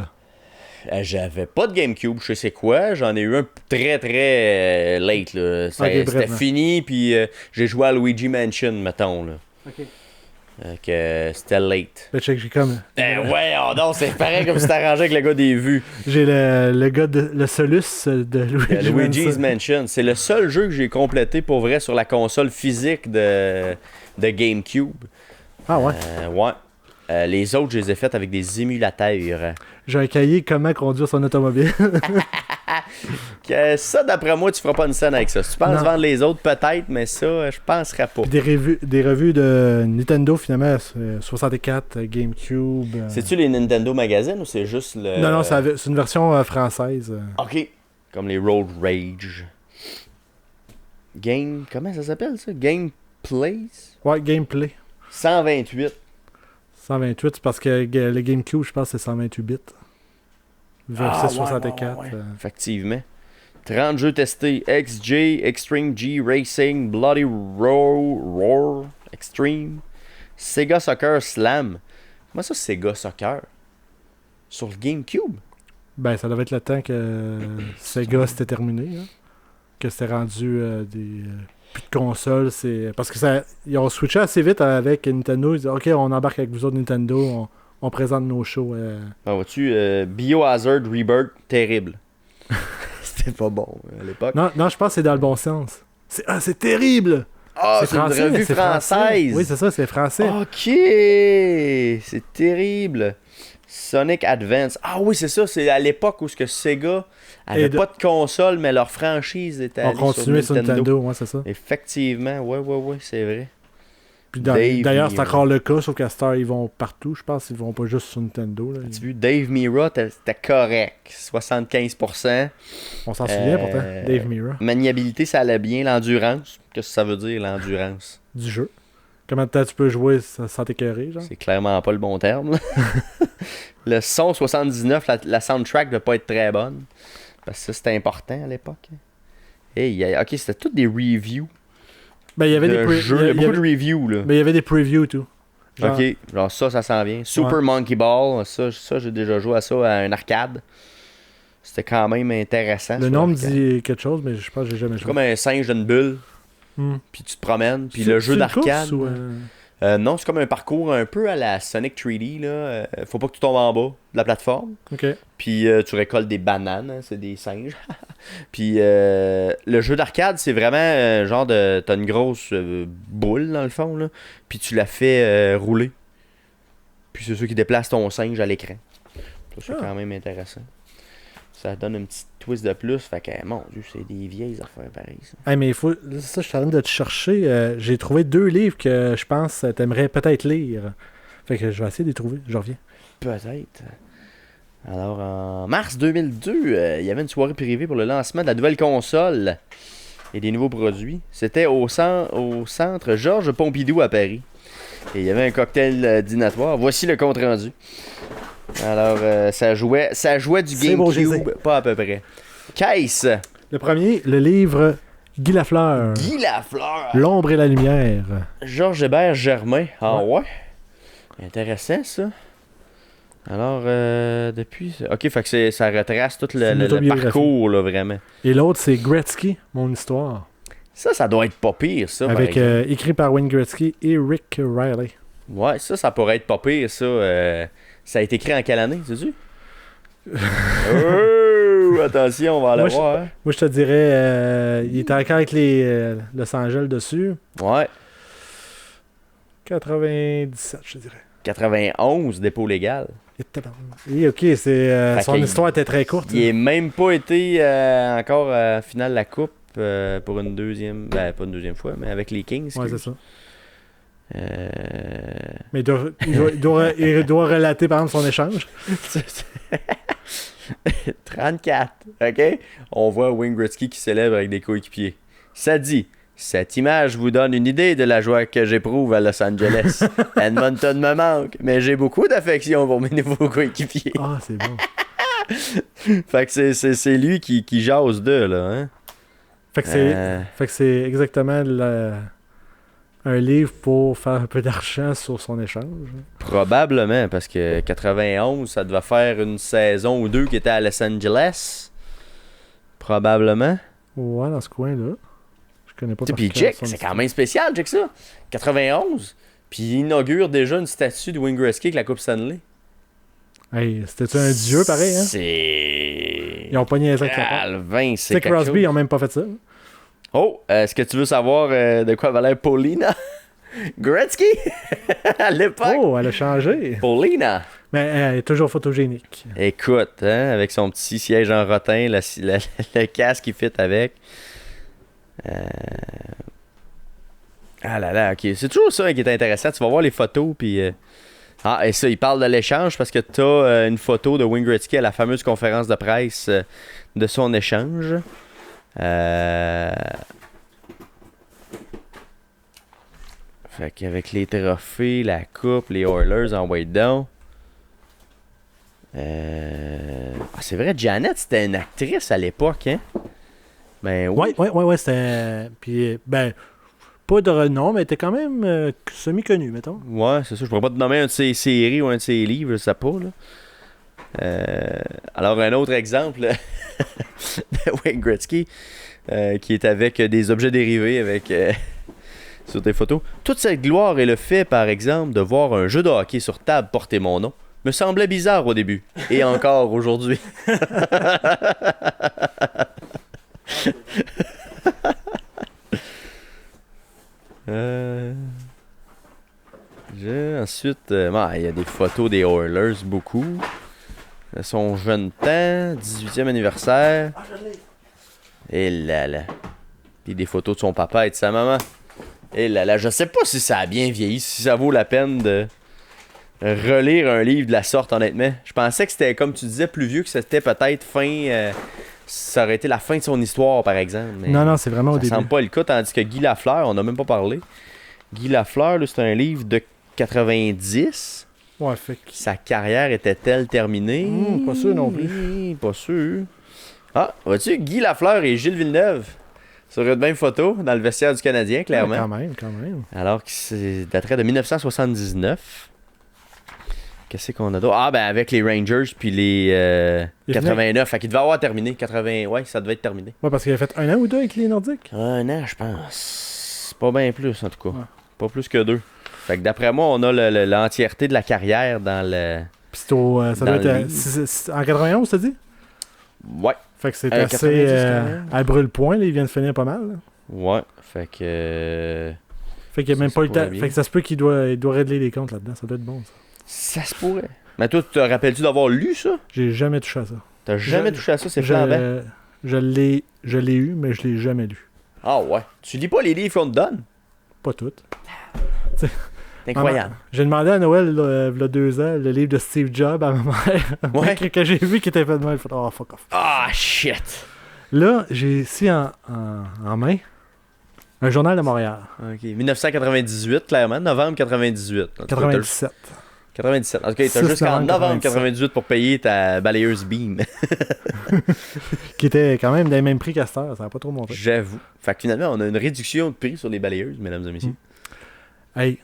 J'avais pas de GameCube, je sais c'est quoi. J'en ai eu un très très late. Là. C'était fini, puis j'ai joué à Luigi Mansion, mettons. Là. Ok. C'était late. J'ai comme. Ouais, non, c'est pareil comme c'est arrangé avec le gars des vues. J'ai le gars le Solus de Luigi's Mansion. C'est le seul jeu que j'ai complété pour vrai sur la console physique de GameCube. Ah ouais? Ouais. Les autres, je les ai faites avec des émulateurs. J'ai un cahier comment conduire son automobile. Ça, d'après moi, tu feras pas une scène avec ça. Si tu penses vendre les autres, peut-être, mais ça, je penserais pas. Des revues de Nintendo, finalement, 64, GameCube. C'est-tu les Nintendo Magazine ou c'est juste le... Non, c'est une version française. OK. Comme les Road Rage. Comment ça s'appelle, ça? Gameplays? Ouais, Gameplay. 128. 128, c'est parce que le GameCube, je pense, c'est 128 bits. Versus 64. Ouais. Effectivement. 30 jeux testés. XJ, Extreme G Racing, Bloody Roar, Extreme, Sega Soccer Slam. Comment ça, Sega Soccer? Sur le GameCube? Ben, ça devait être le temps que Sega c'était terminé. Hein? Que c'était rendu plus de consoles. Parce que ils ont switché assez vite avec Nintendo. Ils disaient, OK, on embarque avec vous autres Nintendo. On présente nos shows. Vois-tu, Biohazard Rebirth, terrible. C'était pas bon à l'époque. Non, je pense que c'est dans le bon sens. C'est terrible! C'est une revue française! Oui, c'est ça, c'est français. OK! C'est terrible. Sonic Advance. Ah oui, c'est ça, c'est à l'époque où Sega avait pas de console, mais leur franchise était allée sur Nintendo. Ouais, c'est ça. Effectivement, ouais, c'est vrai. Puis d'ailleurs, c'est encore le cas, sauf qu'à Star, ils vont partout, je pense. Ils vont pas juste sur Nintendo. As-tu vu, Dave Mirra, c'était correct. 75%. On s'en souvient pourtant, Dave Mirra. Maniabilité, ça allait bien. L'endurance, qu'est-ce que ça veut dire, l'endurance? Du jeu. Combien de temps tu peux jouer sans t'écœurer, genre? C'est clairement pas le bon terme. Le son 79, la soundtrack ne doit pas être très bonne. Parce que ça, c'était important à l'époque. OK, c'était toutes des reviews. Ben, il y avait des beaucoup de reviews, là. Ben, il y avait des previews, tout. Genre... OK, genre ça s'en vient. Super Monkey Ball, ça j'ai déjà joué à ça à un arcade. C'était quand même intéressant. Le nom me dit quelque chose, mais je pense que j'ai jamais joué. C'est comme un singe d'une bulle. Puis tu te promènes. Puis le jeu d'arcade. Non, c'est comme un parcours un peu à la Sonic 3D. Là. Faut pas que tu tombes en bas de la plateforme. OK. Puis tu récoltes des bananes, hein, c'est des singes. Puis le jeu d'arcade, c'est vraiment genre de... T'as une grosse boule dans le fond, là. Puis tu la fais rouler. Puis c'est ça qui déplace ton singe à l'écran. Ça, c'est quand même intéressant. Ça donne un petit twist de plus. Fait que, mon Dieu, c'est des vieilles affaires pareilles. Ça. Hey, mais il faut... Ça, je suis en train de te chercher. J'ai trouvé 2 livres que je pense que t'aimerais peut-être lire. Fait que je vais essayer de les trouver. Je reviens. Peut-être. Alors, en mars 2002, il y avait une soirée privée pour le lancement de la nouvelle console et des nouveaux produits. C'était au centre Georges Pompidou à Paris. Et il y avait un cocktail dînatoire. Voici le compte rendu. Alors, ça jouait du GameCube, pas à peu près. Qu'est-ce? Le premier, le livre Guy Lafleur. Guy Lafleur. L'ombre et la lumière. Georges Hébert Germain. Ah ouais? Intéressant, ça. Alors, depuis... OK, fait que ça retrace tout le parcours, là, vraiment. Et l'autre, c'est Gretzky, mon histoire. Ça doit être pas pire, ça. Avec écrit par Wayne Gretzky et Rick Riley. Ouais, ça pourrait être pas pire, ça. Ça a été écrit en quelle année, sais-tu? Oh, attention, on va aller voir. Hein. Moi, je te dirais, il était encore avec les Los Angeles dessus. Ouais. 97, je dirais. 91, dépôt légal. Et ok, son histoire était très courte. Il n'est même pas été encore à finale de la Coupe pour une deuxième... Ben, pas une deuxième fois, mais avec les Kings. Ouais, c'est ça. Mais il doit relater, par exemple, son échange. 34, OK? On voit Wayne Gretzky qui célèbre avec des coéquipiers. Ça dit... Cette image vous donne une idée de la joie que j'éprouve à Los Angeles. Edmonton me manque, mais j'ai beaucoup d'affection pour mes nouveaux coéquipiers. Ah, c'est bon. Fait que c'est lui qui jase d'eux, là. Hein? Fait que c'est exactement un livre pour faire un peu d'argent sur son échange. Probablement, parce que 91, ça devait faire une saison ou deux qui était à Los Angeles. Probablement. Ouais, dans ce coin-là. Puis check, c'est quand même spécial, check ça. 91, puis il inaugure déjà une statue de Wayne Gretzky avec la Coupe Stanley. Hey, c'était un dieu pareil, hein? Ils ont pogné les Alvin, c'est Crosby, ils ont même pas fait ça. Oh, est-ce que tu veux savoir de quoi valait Paulina Gretzky à l'époque? Oh, elle a changé. Paulina. Mais elle est toujours photogénique. Écoute, hein, avec son petit siège en rotin, le casque qui fit avec. Ah là là, ok. C'est toujours ça qui est intéressant. Tu vas voir les photos, puis... Ah, et ça, il parle de l'échange parce que tu as une photo de Wayne Gretzky à la fameuse conférence de presse de son échange. Fait qu'avec les trophées, la coupe, les Oilers en white down. C'est vrai, Janet, c'était une actrice à l'époque, hein? Ben oui. Ouais, c'était... Puis, ben, pas de renom, mais elle était quand même semi-connue, mettons. Ouais, c'est ça. Je pourrais pas te nommer un de ses séries ou un de ses livres, je sais pas, là. Alors, un autre exemple de Wayne Gretzky, qui est avec des objets dérivés avec sur tes photos. Toute cette gloire est le fait, par exemple, de voir un jeu de hockey sur table porter mon nom. Me semblait bizarre au début. Et encore aujourd'hui. Ensuite, il y a des photos des Oilers, beaucoup. De son jeune temps, 18e anniversaire. Et là là. Puis des photos de son papa et de sa maman. Et là là, je sais pas si ça a bien vieilli, si ça vaut la peine de relire un livre de la sorte, honnêtement. Je pensais que c'était, comme tu disais, plus vieux, que c'était peut-être fin... ça aurait été la fin de son histoire, par exemple. Mais non, c'est vraiment au début. Ça semble pas le cas, tandis que Guy Lafleur, on n'a même pas parlé. Guy Lafleur, là, c'est un livre de 90. Ouais, fait que... Sa carrière était-elle terminée? Pas sûr non plus. Pas sûr. Ah, vois-tu, Guy Lafleur et Gilles Villeneuve sur une même photo dans le vestiaire du Canadien, clairement. Ouais, quand même. Alors que c'est daterait de 1979. Qu'est-ce qu'on a d'autre? Ah, ben avec les Rangers puis les 89. Fait qu'il devait avoir terminé. 80, ouais, ça devait être terminé. Ouais, parce qu'il a fait 1 an ou 2 avec les Nordiques? 1 an, je pense. Pas bien plus, en tout cas. Ouais. Pas plus que 2. Fait que d'après moi, on a l'entièreté de la carrière dans le... Puis ça doit être... en 91, t'as dit? Ouais. Fait que c'est assez à brûle-point, ils viennent finir pas mal. Là. Ouais, fait que... Fait qu'il n'y a même pas eu le temps. Fait que ça se peut qu'il doit régler les comptes là-dedans. Ça doit être bon, ça. Ça se pourrait. Mais toi, te rappelles-tu d'avoir lu ça? J'ai jamais touché à ça. T'as jamais touché à ça, c'est flambant? Je l'ai eu, mais je l'ai jamais lu. Ah ouais? Tu lis pas les livres qu'on te donne? Pas toutes. C'est incroyable. J'ai demandé à Noël, il y a 2 ans, le livre de Steve Jobs à ma mère. Ouais. que j'ai vu qui était fait de mal. Oh, fuck off. Ah, shit! Là, j'ai ici en main un journal de Montréal. OK. 1998, clairement. Novembre 98. 97. 97. OK, t'as jusqu'en novembre 98 pour payer ta balayeuse Beam. Qui était quand même des mêmes prix qu'à cette heure. Ça n'a pas trop monté. J'avoue. Fait que finalement, on a une réduction de prix sur les balayeuses, mesdames et messieurs. Hey,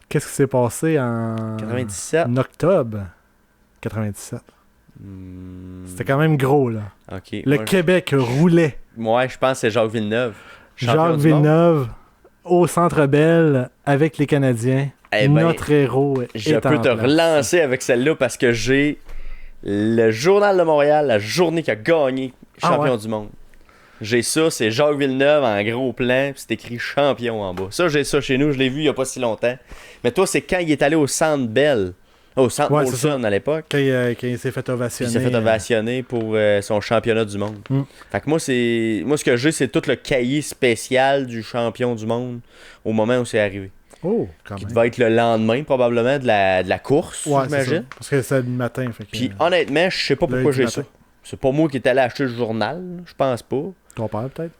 qu'est-ce qui s'est passé en 97? En octobre 97. C'était quand même gros, là. OK. Le Québec roulait. Ouais, je pense que c'est Jacques Villeneuve. Jacques Villeneuve au Centre Bell avec les Canadiens. Eh ben, notre héros je peux te relancer avec celle-là parce que j'ai le Journal de Montréal, la journée qui a gagné champion du monde. J'ai ça, c'est Jacques Villeneuve en gros plan, puis c'est écrit champion en bas. Ça, j'ai ça chez nous, je l'ai vu il y a pas si longtemps. Mais toi, c'est quand il est allé au Centre Bell, au Centre Molson à l'époque. Quand il s'est fait ovationner. Il s'est fait ovationner pour son championnat du monde. Fait que moi, ce que j'ai, c'est tout le cahier spécial du champion du monde au moment où c'est arrivé. Oh, quand même. Qui devait être le lendemain, probablement, de la course, j'imagine. Parce que c'est le matin. Puis honnêtement, je sais pas pourquoi j'ai ça. C'est pas moi qui est allé acheter le journal, je pense pas. Ton père, peut-être?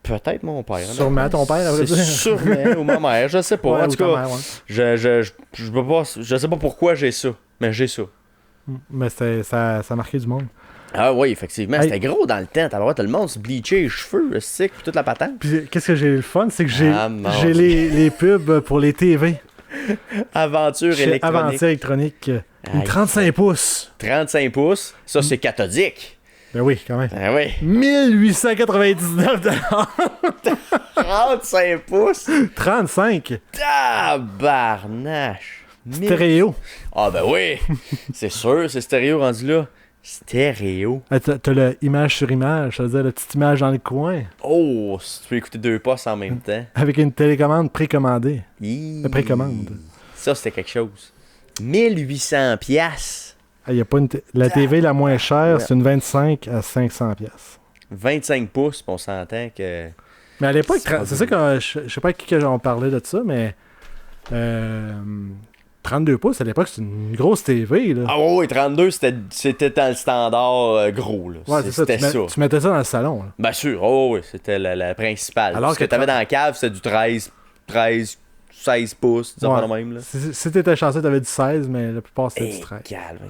Peut-être mon père. Sûrement ton père, à vrai dire. Sûrement, ou ma mère, je sais pas. Ouais, en tout cas, mère, ouais. je sais pas pourquoi j'ai ça, mais j'ai ça. Mais ça a marqué du monde. Ah oui, effectivement, c'était gros dans le temps. T'as le droit, tout le monde se bleachait les cheveux, le stick, puis toute la patente. Puis qu'est-ce que j'ai le fun, c'est que j'ai les pubs pour les TV. Aventure électronique. Aventure électronique. Une 35 pouces. 35 pouces, ça c'est cathodique. Ben oui, quand même. Ben oui. 1899 35 pouces. 35. Tabarnache. Stéréo. Ah ben oui. C'est sûr, c'est stéréo rendu là. Stéréo. T'as le image sur image, ça veut dire la petite image dans le coin. Oh, tu peux écouter deux postes en même temps. Avec une télécommande précommandée. Précommande. Ça, c'était quelque chose. 1800 piastres. Y a pas la TV la moins chère, c'est une 25 à 500 piastres. 25 pouces, on s'entend que... Mais à l'époque, c'est ça que je sais pas à qui on parlait de ça, mais 32 pouces, à l'époque, c'était une grosse TV. Là. Ah oui, 32, c'était dans le standard gros. Là. Ouais, c'était ça. Tu mettais ça dans le salon. Là. Bien sûr, oui, c'était la principale. Alors que tu avais dans la cave, c'était du 13, 16 pouces, disons pas le même. Là. Si t'étais chanceux, t'avais du 16, mais la plupart, c'était du 13.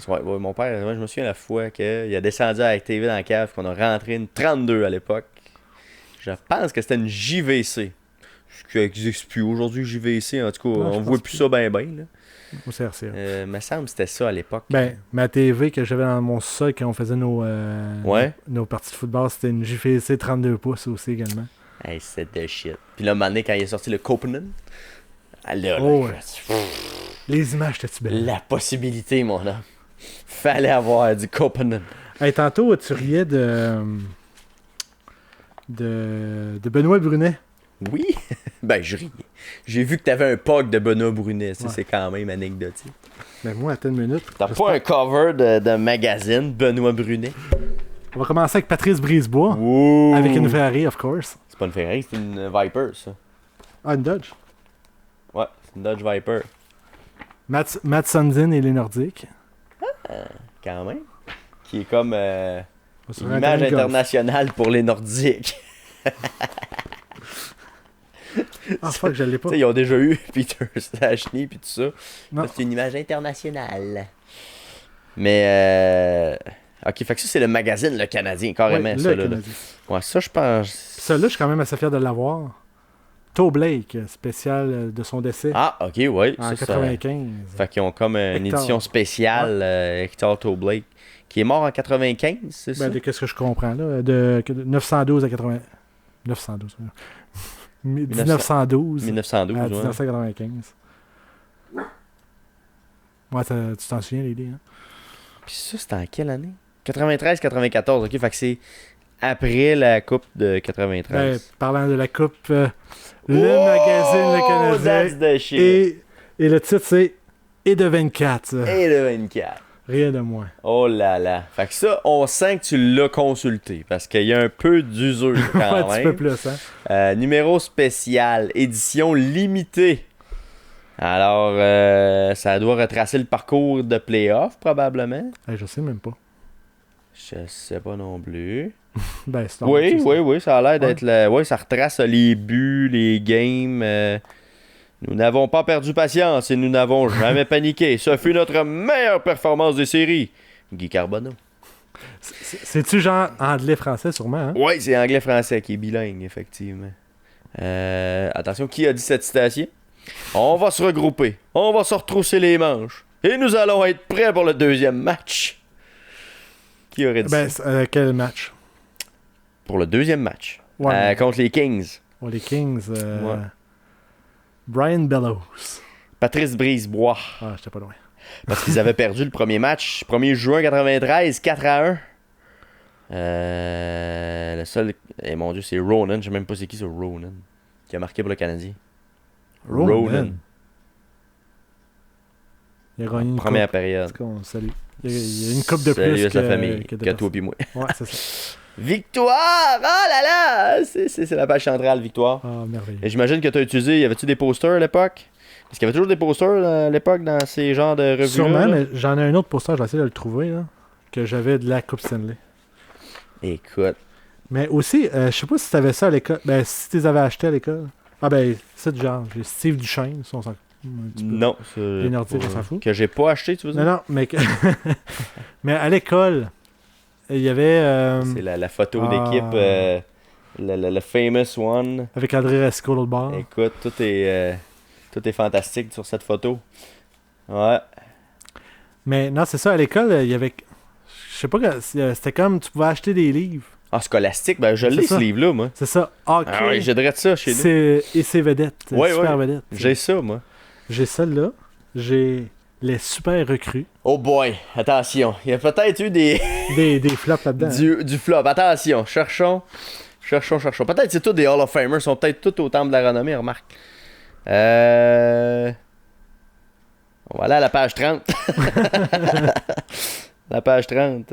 Ouais, mon père, moi, je me souviens la fois qu'il a descendu avec TV dans la cave, qu'on a rentré une 32 à l'époque. Je pense que c'était une JVC. Ce qui n'existe plus aujourd'hui, JVC. En tout cas, on voit plus ça bien. Au CRC. Me semble que c'était ça à l'époque. Ben, ma TV que j'avais dans mon sol quand on faisait nos parties de football, c'était une JVC 32 pouces aussi également. Hey, c'est de shit. Puis là, Mané, quand il est sorti le Copenhagen, les images, étaient-tu belles? La possibilité, mon homme. Fallait avoir du Copenhagen. Hey, tantôt, tu riais de Benoît Brunet. Oui? Ben, je riais. J'ai vu que t'avais un POG de Benoît Brunet. Ça, c'est quand même anecdotique. Mais moi, attends une minute. T'as pas un cover de magazine, Benoît Brunet? On va commencer avec Patrice Brisebois. Ouh. Avec une Ferrari, of course. C'est pas une Ferrari, c'est une Viper, ça. Ah, une Dodge? Ouais, c'est une Dodge Viper. Matt Sundin et les Nordiques. Quand même. Qui est comme une image internationale pour les Nordiques. Ah, fuck, je l'ai pas. Ils ont déjà eu Peter Stachny puis tout ça. Non. C'est une image internationale. Mais ok, fait que ça c'est le magazine Le Canadien, carrément. Oui, ça, le là. Ouais, ça je pense. Celui-là, je suis quand même assez fier de l'avoir. Toe Blake, spécial de son décès. Ah, ok, ouais. En 95. Fait qu'ils ont comme une édition spéciale Hector Toe Blake, qui est mort en 95, c'est ça? Ben, qu'est-ce que je comprends, là? De 912 à 80... 912, 1912 1912, à 1995. Ouais, tu t'en souviens, Lily, hein? Puis ça, c'était en quelle année? 93-94, ok, fait que c'est après la Coupe de 93. Ben, parlant de la Coupe, le magazine Le Canadien. Et le titre, c'est Et de 24. Et de 24. Rien de moins. Oh là là. Fait que ça, on sent que tu l'as consulté, parce qu'il y a un peu d'usure quand même. Un petit peu plus, hein? Numéro spécial, édition limitée. Alors, ça doit retracer le parcours de playoff, probablement. Je sais même pas. Je sais pas non plus. Ben, c'est oui, ça a l'air d'être... Oui, ça retrace les buts, les games... Nous n'avons pas perdu patience et nous n'avons jamais paniqué. Ce fut notre meilleure performance des séries. Guy Carbonneau. C'est-tu genre anglais-français, sûrement, hein? Oui, c'est anglais-français qui est bilingue, effectivement. Attention, qui a dit cette citation? On va se regrouper, on va se retrousser les manches et nous allons être prêts pour le deuxième match. Qui aurait dit ça? Quel match? Pour le deuxième match. Ouais, contre les Kings. Les Kings... Brian Bellows. Patrice Brisebois. Ah, j'étais pas loin. Parce qu'ils avaient perdu le premier match, 1er juin 93, 4-1. Le seul... Eh mon Dieu, c'est Ronan. Je sais même pas c'est qui, ce Ronan. Qui a marqué pour le Canadien. Ronan. Il a gagné une première coupe. période. Salut. Il y a une coupe de Salut plus à sa famille, que toi pis moi. Ouais, c'est ça. Victoire! Oh là là! C'est la page centrale, Victoire. Ah, merveilleux. Et j'imagine que tu as utilisé... Y avait-tu des posters à l'époque? Est-ce qu'il y avait toujours des posters à l'époque dans ces genres de revues-là? Sûrement, mais j'en ai un autre poster, je vais essayer de le trouver, là, que j'avais de la Coupe Stanley. Écoute. Mais aussi, je sais pas si tu avais ça à l'école. Ben, si tu les avais achetés à l'école. Ah ben, c'est du genre. J'ai Steve Duchesne, ça, on s'en... Non, les Nordiques, on s'en fout. Que j'ai pas acheté, tu veux dire? Non, mais mais à l'école, il y avait... C'est la photo d'équipe, le famous one. Avec André Resco, l'autre bord. Écoute, tout est fantastique sur cette photo. Ouais. Mais non, c'est ça, à l'école, il y avait... Je sais pas, c'était comme, tu pouvais acheter des livres. Ah, Scolastique, ben je l'ai ce livre-là, moi. C'est ça, hockey. Ah oui, j'aimerais ça chez nous. Et ses vedettes, super vedettes. J'ai ça, moi. J'ai celle-là. J'ai les super recrues. Oh boy, attention. Il y a peut-être eu des flops là-dedans. Du flop. Attention, cherchons. Peut-être c'est tous des Hall of Famers. Ils sont peut-être tous au temple de la renommée, remarque. Voilà à la page 30. La page 30,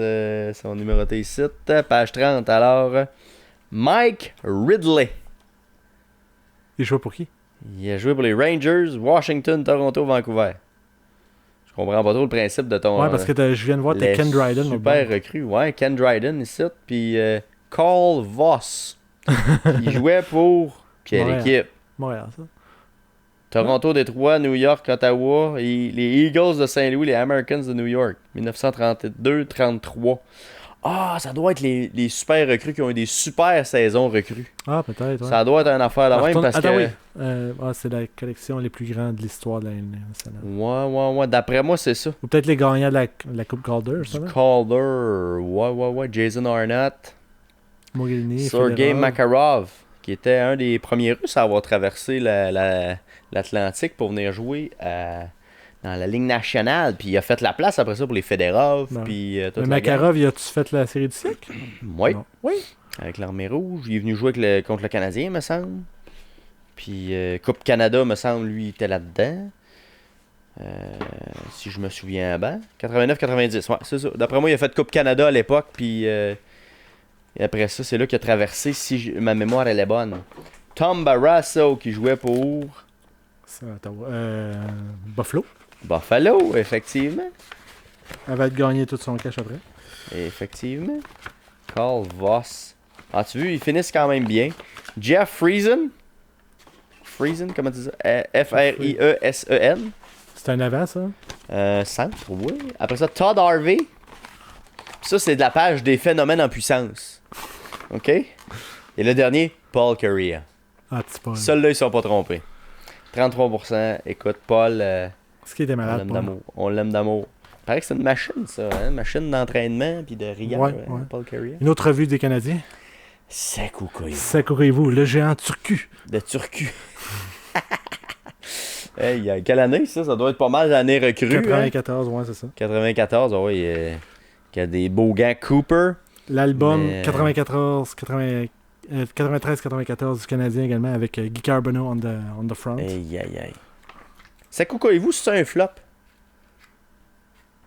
sont numérotés ici. Page 30, alors, Mike Ridley. Il joue pour qui? Il a joué pour les Rangers, Washington, Toronto, Vancouver. Je comprends pas trop le principe de ton... Ouais, parce que je viens de voir tes Ken Dryden. Super recrue. Ouais, Ken Dryden ici. Puis Carl Voss. Il jouait pour quelle équipe? Montréal, ça. Toronto, Détroit, New York, Ottawa, et les Eagles de Saint-Louis, les Americans de New York, 1932-33. Ah, ça doit être les super recrues qui ont eu des super saisons recrues. Ah, peut-être, ouais. Ça doit être une affaire la même parce que... Oui. C'est la collection les plus grande de l'histoire de la nationale. Ouais. D'après moi, c'est ça. Ou peut-être les gagnants de la Coupe Calder, ça, là? Calder, ouais. Jason Arnott. Mogilny, Sergei Makarov, qui était un des premiers Russes à avoir traversé l'Atlantique pour venir jouer dans la Ligue nationale. Puis il a fait la place après ça pour les Fedorov. Puis Makarov, il a-tu fait la série du siècle? Oui. Avec l'Armée Rouge. Il est venu jouer contre le Canadien, me semble. Puis Coupe Canada, me semble, lui, il était là-dedans. Si je me souviens bien. 89-90, ouais, c'est ça. D'après moi, il a fait Coupe Canada à l'époque. Puis et après ça, c'est là qu'il a traversé, si ma mémoire elle est bonne. Tom Barrasso, qui jouait pour... Buffalo, effectivement. Elle va gagner tout son cash après. Effectivement. Carl Voss. Ah, tu vois, ils finissent quand même bien. Jeff Friesen. Friesen, comment tu dis ça? F-R-I-E-S-E-N. C'est un avant, ça? Centre, oui. Après ça, Todd Harvey. Ça, c'est de la page des phénomènes en puissance. OK? Et le dernier, Paul Kariya. Ah, petit Paul. Ceux-là, ils sont pas trompés. 33%. Écoute, Paul... Est-ce qu'il était malade, on l'aime d'amour. Il paraît que c'est une machine, ça. Hein? Une machine d'entraînement puis de rigueur, ouais. Paul Kariya. Une autre revue des Canadiens. Sekou Koivu, le géant turcu. De Turcu. Hey, quelle année, ça? Ça doit être pas mal d'années recrues. 94, ouais, c'est ça. 94, oui. Il y a des beaux gants Cooper. L'album 93-94 du Canadien également, avec Guy Carbonneau on the front. Aïe. Sekou Koivu, c'est un flop?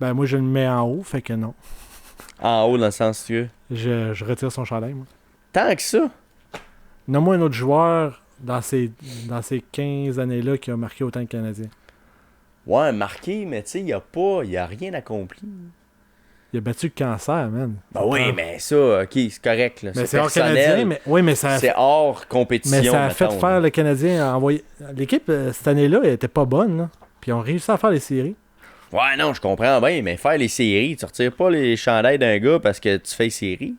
Ben, moi, je le mets en haut, fait que non. En haut, dans le sens que... Je retire son chandail, moi. Tant que ça? Nomme-moi un autre joueur dans ces 15 années-là qui a marqué autant de Canadiens. Ouais, marqué, mais tu sais, il a rien accompli. Il a battu le cancer, man. Ben oui, mais ça, ok, c'est correct. Là. Mais c'est hors Canadien, mais... Oui, mais ça c'est hors compétition, mais ça a fait faire le Canadien envoyer... L'équipe, cette année-là, elle était pas bonne, là. Puis ils ont réussi à faire les séries. Ouais, non, je comprends bien, mais faire les séries, tu retires pas les chandails d'un gars parce que tu fais les séries.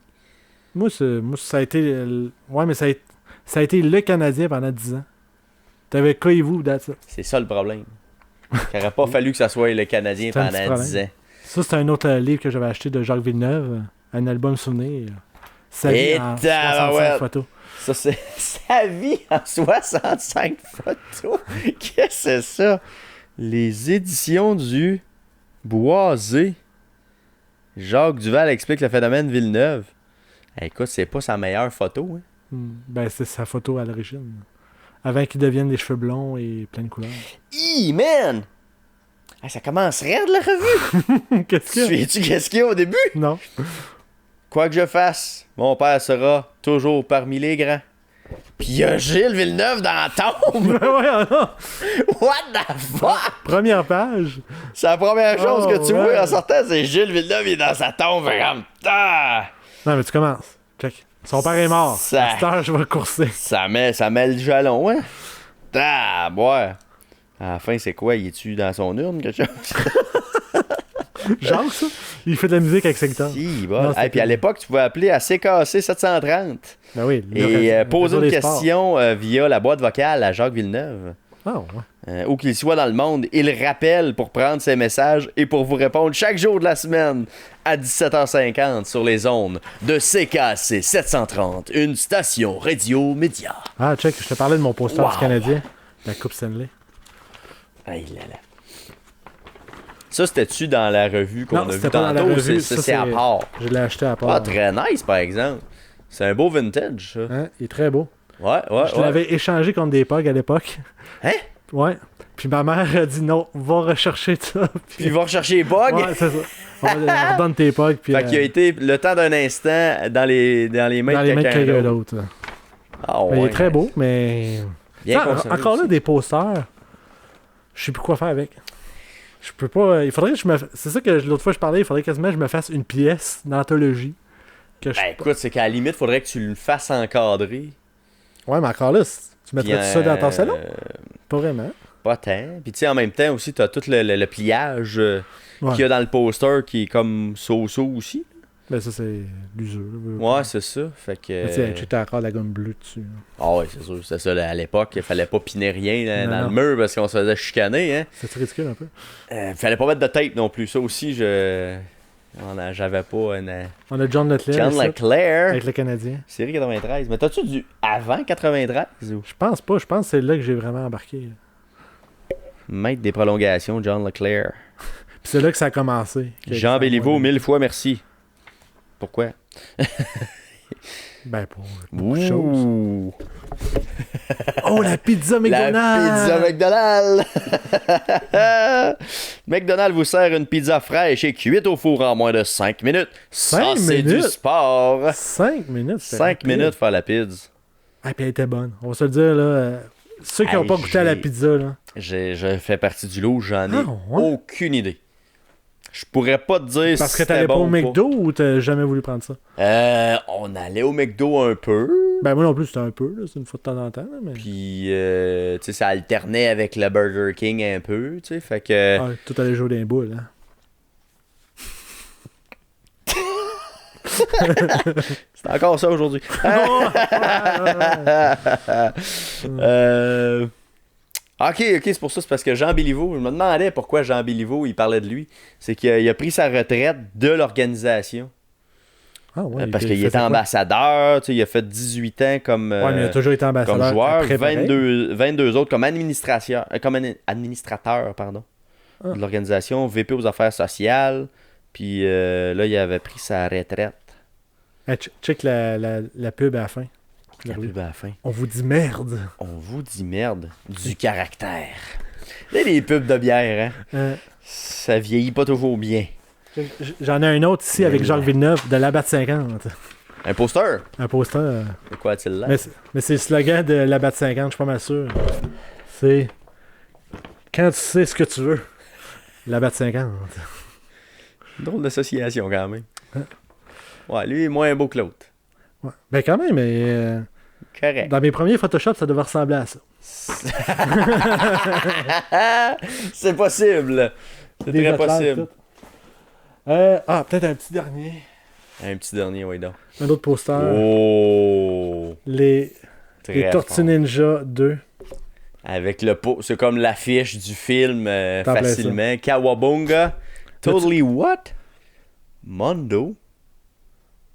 Moi, ça a été... Ouais, mais ça a été le Canadien pendant 10 ans. T'avais Koivu, that's it. C'est ça le problème. Il n'aurait pas fallu que ça soit le Canadien pendant 10 ans. Ça, c'est un autre livre que j'avais acheté de Jacques Villeneuve, un album souvenir. Sa vie en 65 photos. Ça, c'est sa vie en 65 photos. Qu'est-ce que c'est ça? Les éditions du Boisé. Jacques Duval explique le phénomène Villeneuve. Écoute, c'est pas sa meilleure photo. Hein? Ben, c'est sa photo à l'origine. Avant qu'il devienne des cheveux blonds et plein de couleurs. Man! Ça commence raide, la revue! Qu'est-ce qu'il y a au début? Non. Quoi que je fasse, mon père sera toujours parmi les grands. Pis il y a Gilles Villeneuve dans la tombe! What the fuck? Première page. C'est la première chose que tu vois en sortant, c'est Gilles Villeneuve, il est dans sa tombe. Comme, non, mais tu commences. Check. Son père est mort. Ça... je vais courser. Ça met le jalon, hein? Ouais. À la fin, c'est quoi? Il est-tu dans son urne, quelque chose? Genre ça? Il fait de la musique avec sa guitare. Si, bon. Puis à l'époque, tu pouvais appeler à CKC 730. Ben oui. Et poser une question via la boîte vocale à Jacques Villeneuve. Oh, ouais. Où qu'il soit dans le monde, il rappelle pour prendre ses messages et pour vous répondre chaque jour de la semaine à 17h50 sur les ondes de CKC 730, une station radio-média. Ah, check, je te parlais de mon poster du Canadien, la Coupe Stanley. Aïe là là. Ça, c'était-tu dans la revue qu'on a vue tantôt? C'est à part. Je l'ai acheté à part. Ah, très nice, par exemple. C'est un beau vintage, ça. Hein? Il est très beau. Ouais. Je l'avais échangé contre des POG à l'époque. Hein? Ouais. Puis ma mère a dit non, va rechercher ça. Puis va rechercher les POG? Ouais, c'est ça. On redonne tes POG. Puis, fait qu'il a été le temps d'un instant dans les mains de quelqu'un d'autre. Ah ouais. Il est très beau, mais... Bien encore là, des posters. Je sais plus quoi faire avec. Je peux pas... Il faudrait que je me... C'est ça que l'autre fois je parlais, il faudrait quasiment que je me fasse une pièce d'anthologie. Écoute, c'est qu'à la limite, il faudrait que tu le fasses encadrer. Ouais, mais encore là, tu mettrais tout ça dans ton salon? Pas vraiment. Pas tant. Puis tu sais, en même temps aussi, t'as tout le pliage qu'il y a dans le poster qui est comme so-so aussi. Ben ça, c'est l'usure. Ouais, c'est ça. Fait que... Tu sais, tu encore la gomme bleue dessus. Ah ouais, c'est sûr. C'est ça, à l'époque, il fallait pas piner rien dans le mur parce qu'on se faisait chicaner. Hein. C'est ridicule un peu. Fallait pas mettre de tape non plus. Ça aussi, j'avais pas On a John Leclerc. Avec le Canadien. Série 93. Mais t'as-tu du avant 93 ou? Je pense pas. Je pense que c'est là que j'ai vraiment embarqué. Maître des prolongations, John Leclerc. Puis c'est là que ça a commencé. Jean Béliveau, 1000 fois merci. Pourquoi? Ben, pour beaucoup de choses. Oh, la pizza McDonald's! La pizza McDonald's! McDonald's vous sert une pizza fraîche et cuite au four en moins de 5 minutes. Ça, c'est du sport. 5 minutes? 5 minutes faire la pizza. Ah, puis elle était bonne. On va se le dire, là. Ceux qui n'ont pas goûté à la pizza, là. Je fais partie du lot, j'en ai aucune idée. Je pourrais pas te dire parce que t'allais pas au McDo ou t'as jamais voulu prendre ça? On allait au McDo un peu. Ben moi non plus, c'était un peu, là. C'est une fois de temps en temps. Là, mais... Puis, tu sais, ça alternait avec le Burger King un peu, tu sais, fait que... Ah, tout allait jouer d'un boule, hein. C'est encore ça aujourd'hui. Ok, c'est pour ça, c'est parce que Jean Béliveau, je me demandais pourquoi Jean Béliveau, il parlait de lui. C'est qu'il a pris sa retraite de l'organisation. Ah ouais, parce qu'il était ambassadeur, tu sais, il a fait 18 ans comme, ouais, mais il a toujours été ambassadeur comme joueur, 22 autres comme administrateur de l'organisation, VP aux affaires sociales, puis là, il avait pris sa retraite. Hey, check la pub à la fin. La pub à la fin. On vous dit merde. On vous dit merde. Du caractère. Là, les pubs de bière, hein? Ça vieillit pas toujours bien. J'en ai un autre ici avec Jacques Villeneuve de Labatt 50. Un poster? Un poster. De quoi a-t-il là? Mais c'est le slogan de Labatt 50, je suis pas mal sûr. C'est quand tu sais ce que tu veux. Labatt 50. Drôle d'association quand même. Ouais, lui est moins beau que l'autre. Ouais. Ben quand même, mais correct. Dans mes premiers Photoshop, ça devait ressembler à ça. C'est possible. C'est très possible. Peut-être un petit dernier. Un petit dernier, oui donc. Un autre poster. Oh! Les Tortues Ninja 2. Avec le pot. C'est comme l'affiche du film facilement. Kawabunga. Totally what? Mondo.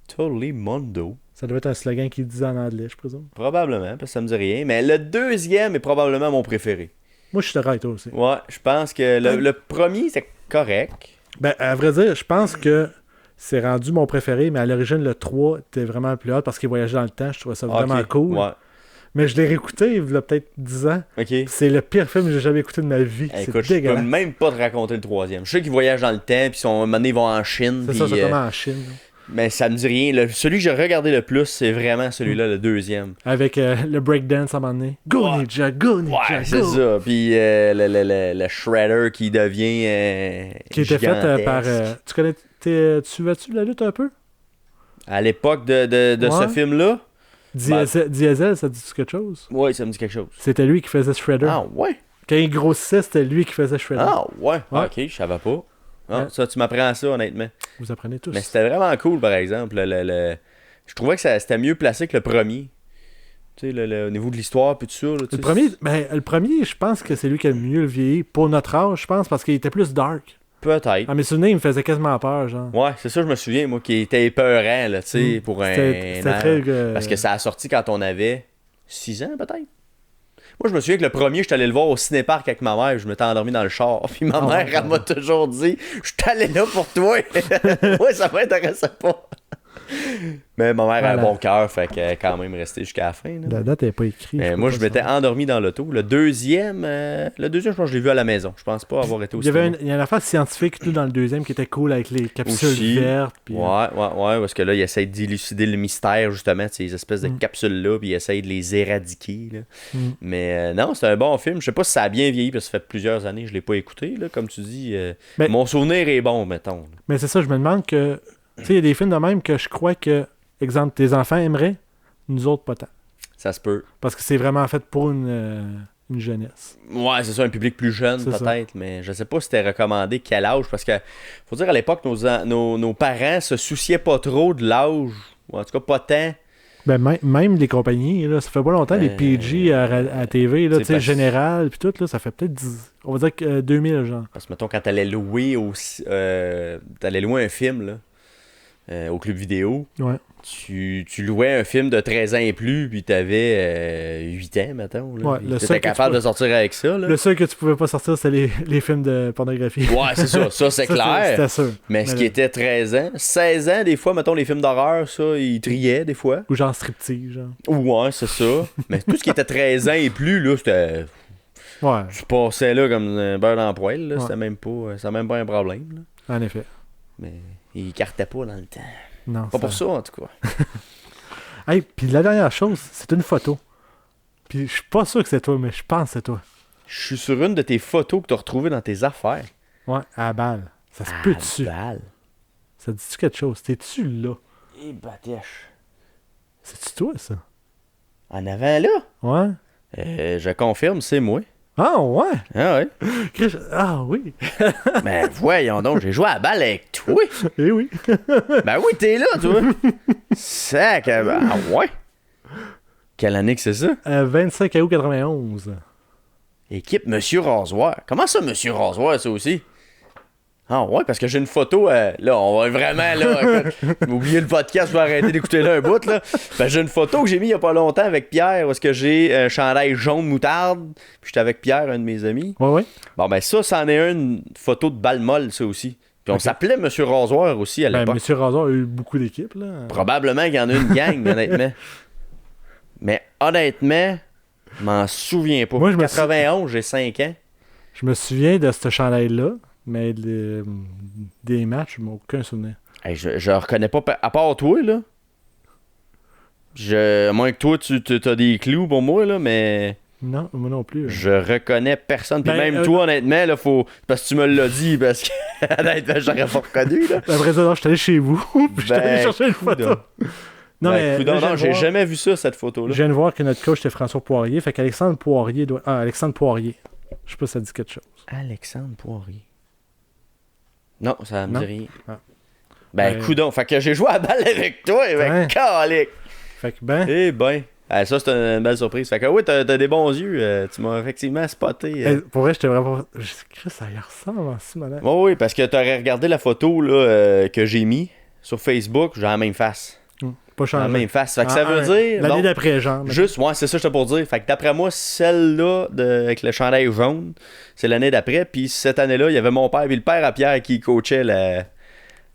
Totally Mondo. Ça doit être un slogan qui dit en anglais, je présume. Probablement, parce que ça me dit rien. Mais le deuxième est probablement mon préféré. Moi, je suis d'accord avec toi aussi. Ouais, je pense que le premier, c'est correct. Ben, à vrai dire, je pense que c'est rendu mon préféré, mais à l'origine, le 3 était vraiment plus hot parce qu'il voyageait dans le temps. Je trouvais ça vraiment cool. Ouais. Mais je l'ai réécouté il y a peut-être 10 ans. Okay. C'est le pire film que j'ai jamais écouté de ma vie. Écoute, c'est dégueulasse. Je peux même pas te raconter le 3e. Je sais qu'ils voyagent dans le temps, puis un moment donné, ils vont en Chine. C'est ça, c'est comment en Chine. Mais ça me dit rien. Celui que j'ai regardé le plus, c'est vraiment celui-là, le 2e. Avec le breakdance à un moment donné. Go Ninja, go Ninja, ouais, c'est ça. Puis le Shredder qui devient qui était fait par... tu suivais-tu la lutte un peu? À l'époque de ce film-là? Diesel, ça dit quelque chose? Oui, ça me dit quelque chose. C'était lui qui faisait Shredder. Ah ouais? Quand il grossissait, c'était lui qui faisait Shredder. Ah ouais? Ok, je savais pas. Ah, ça, tu m'apprends ça, honnêtement. Vous apprenez tous. Mais c'était vraiment cool, par exemple. Je trouvais que c'était mieux placé que le premier. Tu sais, au niveau de l'histoire, puis tout ça. Là, le premier, je pense que c'est lui qui a le mieux vieilli. Pour notre âge, je pense, parce qu'il était plus dark. Peut-être. À mes souvenirs, il me faisait quasiment peur, genre. Ouais, c'est ça, je me souviens, moi, qui était épeurant, là, tu sais, pour un très... Parce que ça a sorti quand on avait 6 ans, peut-être. Moi, je me souviens que le premier, je suis allé le voir au cinéparc avec ma mère, je m'étais endormi dans le char. Puis ma mère, elle m'a toujours dit, je suis allé là pour toi. Ouais, ça m'intéressait pas. Mais ma mère a un bon cœur, fait qu'elle est quand même restée jusqu'à la fin. Là. La date n'est pas écrite. Moi, je m'étais endormi dans l'auto. Le deuxième, je pense que je l'ai vu à la maison. Je pense pas avoir été au cinéma. Il y a une affaire scientifique tout dans le deuxième qui était cool avec les capsules vertes. Puis, ouais, parce que là, il essaie d'élucider le mystère, justement, ces espèces de capsules-là, puis il essaie de les éradiquer. Là. Mais non, c'est un bon film. Je sais pas si ça a bien vieilli, parce que ça fait plusieurs années que je l'ai pas écouté. Là, comme tu dis, mon souvenir est bon, mettons. Mais c'est ça, je me demande que... Tu sais, il y a des films de même que je crois que, exemple, tes enfants aimeraient, nous autres pas tant. Ça se peut. Parce que c'est vraiment fait pour une jeunesse. Ouais, c'est ça, un public plus jeune peut-être, mais je sais pas si c'était recommandé quel âge, parce que faut dire à l'époque, nos parents se souciaient pas trop de l'âge, ou en tout cas pas tant. Ben, même les compagnies, là, ça fait pas longtemps, les PG à TV, là, tu sais, général, puis tout, là, ça fait peut-être 10, on va dire que 2000, genre. Parce que, mettons, quand t'allais louer un film, là, au club vidéo, tu louais un film de 13 ans et plus, puis t'avais 8 ans, mettons. Là, t'étais capable de sortir avec ça. Là. Le seul que tu pouvais pas sortir, c'était les films de pornographie. Ouais, c'est ça. Ça, c'est clair. C'était sûr. Mais ce qui était 13 ans, 16 ans, des fois, mettons, les films d'horreur, ça, ils triaient, des fois. Ou genre striptease, genre. Ouais, c'est ça. Mais tout ce qui était 13 ans et plus, là, c'était... Ouais. Tu passais là comme un beurre dans le poêle, là. C'était même pas un problème, là. En effet. Mais... il cartait pas dans le temps. Non. Pas pour ça, en tout cas. Hey, puis la dernière chose, c'est une photo. Puis je suis pas sûr que c'est toi, mais je pense que c'est toi. Je suis sur une de tes photos que t'as retrouvées dans tes affaires. Ouais, à la balle. Ça se peut dessus. À la balle. Ça dit-tu quelque chose? T'es-tu là? Et batèche. C'est-tu toi, ça? En avant, là? Ouais. Je confirme, c'est moi. Ah ouais? Ah ouais? Ah oui. Ben voyons donc, j'ai joué à la balle avec toi. Eh oui. Ben oui, t'es là, toi. Sac. Ah ouais? Quelle année que c'est ça? 25 août 91. Équipe Monsieur Rasoir. Comment ça, Monsieur Rasoir, ça aussi? Ah ouais, parce que j'ai une photo, là, on va vraiment, là, oublier le podcast, je vais arrêter d'écouter là un bout, là. Ben, j'ai une photo que j'ai mis il y a pas longtemps avec Pierre, parce que j'ai un chandail jaune moutarde, puis j'étais avec Pierre, un de mes amis. Ouais. Bon, ben ça, c'en est une photo de balle molle, ça aussi. Puis on s'appelait Monsieur Rasoir aussi à l'époque. Monsieur Rasoir a eu beaucoup d'équipes, là. Probablement qu'il y en a une gang, honnêtement. Mais honnêtement, je m'en souviens pas. Moi, 91, j'ai 5 ans. Je me souviens de ce chandail-là. Mais des matchs, je n'ai aucun souvenir. Hey, je reconnais pas, à part toi, là. À moins que toi, tu as des clous pour moi, là, mais... Non, moi non plus. Je reconnais personne. Puis même toi, honnêtement, là, faut... Parce que tu me l'as dit, parce que, honnêtement, j'aurais pas reconnu, là. Après ça, je suis allé chez vous, puis je suis allé chercher une photo. Non, j'ai jamais vu ça, cette photo-là. Je viens de voir que notre coach, c'était François Poirier. Fait qu'Alexandre Poirier doit... Ah, Alexandre Poirier. Je sais pas si ça dit quelque chose. Alexandre Poirier. Non, ça me dit rien. Ah. Ben, coudonc. Fait que j'ai joué à la balle avec toi, avec calique. Fait que ben... Eh ben. Ça, c'est une belle surprise. Fait que oui, t'as des bons yeux. Tu m'as effectivement spoté. Pour vrai, j'étais vraiment... Chris, ça y ressemble en si malade. Oui, parce que t'aurais regardé la photo là, que j'ai mis sur Facebook. J'ai la même face. Pas changé. La même face. Fait que ça veut dire... L'année d'après, genre. Juste, ouais, c'est ça que j'étais pour dire. Fait que d'après moi, celle-là, avec le chandail jaune, c'est l'année d'après. Puis cette année-là, il y avait mon père et le père à Pierre qui coachait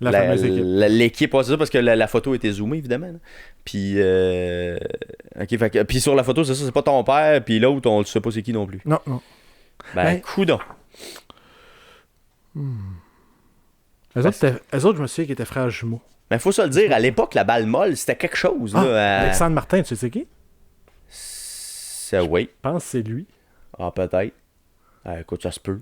fameuse équipe. L'équipe, c'est ça, parce que la photo était zoomée, évidemment. Là. Puis, puis sur la photo, c'est ça, c'est pas ton père, puis l'autre, on ne sait pas c'est qui non plus. Non. Coudon. Eux autres, je me souviens qu'ils étaient frères jumeaux. Mais faut se le dire, à l'époque, la balle molle, c'était quelque chose. Là, Alexandre Martin, tu sais c'est qui? Oui. Je pense que c'est lui. Ah, peut-être. Écoute, ça se peut.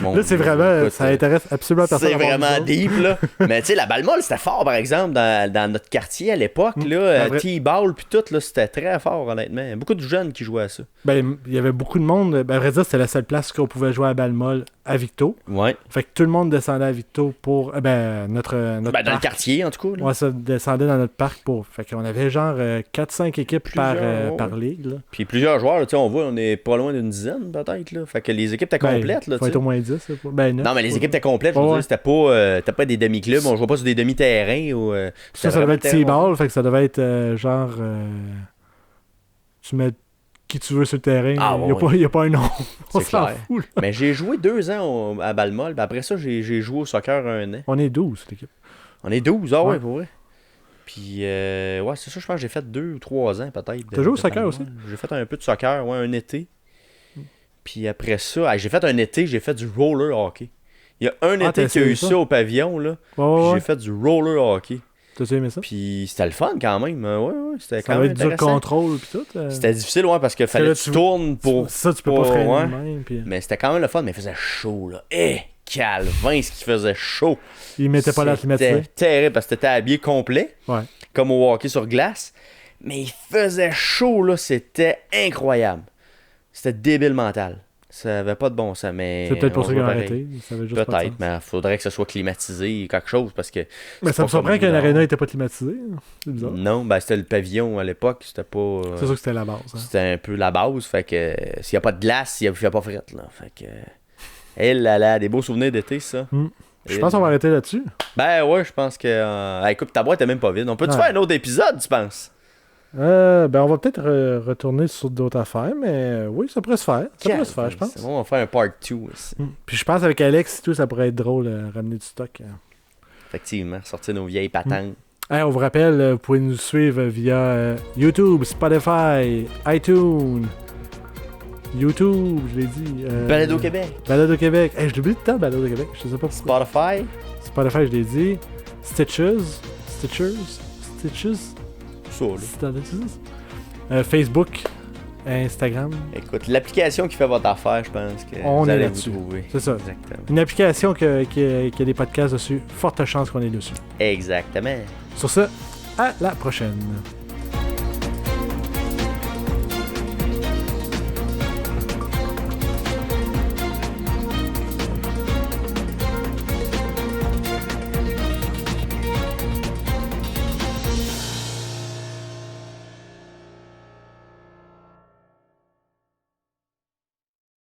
Là, c'est vraiment... ça intéresse absolument personne. C'est vraiment deep, là. Mais tu sais, la balle molle, c'était fort, par exemple, dans notre quartier à l'époque. T-ball puis tout, là, c'était très fort, honnêtement. Il y a beaucoup de jeunes qui jouaient à ça. Ben, il y avait beaucoup de monde. Ben, à vrai dire, c'était la seule place qu'on pouvait jouer à balle molle à Victo. Ouais. Fait que tout le monde descendait à Victo pour... notre dans parc. Le quartier, en tout cas. Là. Ouais, ça descendait dans notre parc pour... Fait qu'on avait genre 4-5 équipes par ligue, là. Puis plusieurs joueurs, tu sais, on voit, on est pas loin d'une dizaine, peut-être, là. Fait que les équipes étaient complètes, là, faut être au moins 10. Ben, 9, non, mais les équipes étaient complètes, je veux dire, c'était pas des demi-clubs, on jouait pas sur des demi-terrains. Ou, ça devait être T-ball, fait que ça devait être tu mets qui tu veux sur le terrain, il n'y a pas un nom. On s'en fout, là. Mais j'ai joué 2 ans à Balmol, puis après ça, j'ai joué au soccer 1 an. On est 12, l'équipe. On est 12, ouais, pour vrai. Puis, c'est ça, je pense que j'ai fait 2 ou 3 ans, peut-être. T'as joué au soccer aussi? J'ai fait un peu de soccer, un été. Puis après ça, j'ai fait un été, j'ai fait du roller hockey. Il y a un été qu'il y a eu ça au pavillon, là. Puis j'ai fait du roller hockey. T'as aimé ça? Puis c'était le fun quand même. Ouais, c'était quand même. Ça va être intéressant. Dur contrôle puis tout. C'était difficile, parce que fallait que tu tournes pour. Ça, tu peux pas freiner même. Puis... Mais c'était quand même le fun, mais il faisait chaud, là. Calvin, ce qui faisait chaud. Il mettait pas la climatisée. C'était terrible parce que t'étais habillé complet. Ouais. Comme au hockey sur glace. Mais il faisait chaud, là. C'était incroyable. C'était débile mental. Ça avait pas de bon sens, mais... C'est peut-être pour ça qu'ils ont arrêté. Peut-être, mais il faudrait que ce soit climatisé ou quelque chose, parce que... Mais ça me surprend qu'un aréna n'était pas climatisé. C'est bizarre. Non, c'était le pavillon à l'époque, c'était pas... C'est sûr que c'était la base. Hein. C'était un peu la base, fait que s'il n'y a pas de glace, il fait pas frette, là. Fait que... des beaux souvenirs d'été, ça. Je pense qu'on va arrêter là-dessus. Ben ouais, je pense que... écoute, ta boîte est même pas vide. On peut-tu faire un autre épisode, tu penses? On va peut-être retourner sur d'autres affaires, mais oui, ça pourrait se faire. Je pense. C'est bon, on va faire un part 2 aussi. Puis je pense avec Alex et tout, ça pourrait être drôle ramener du stock. Effectivement, sortir nos vieilles patentes. On vous rappelle, vous pouvez nous suivre via YouTube, Spotify, iTunes, YouTube, je l'ai dit. Balado Québec. Balado Québec. Je l'oublie tout le temps, Balado Québec. Je sais pas pourquoi. Spotify, je l'ai dit. Stitches. Facebook, Instagram. Écoute, l'application qui fait votre affaire, je pense que on vous est allez là-dessus. vous trouver. C'est ça. Exactement. Une application qui a des podcasts dessus. Forte chance qu'on est dessus. Exactement. Sur ce, à la prochaine.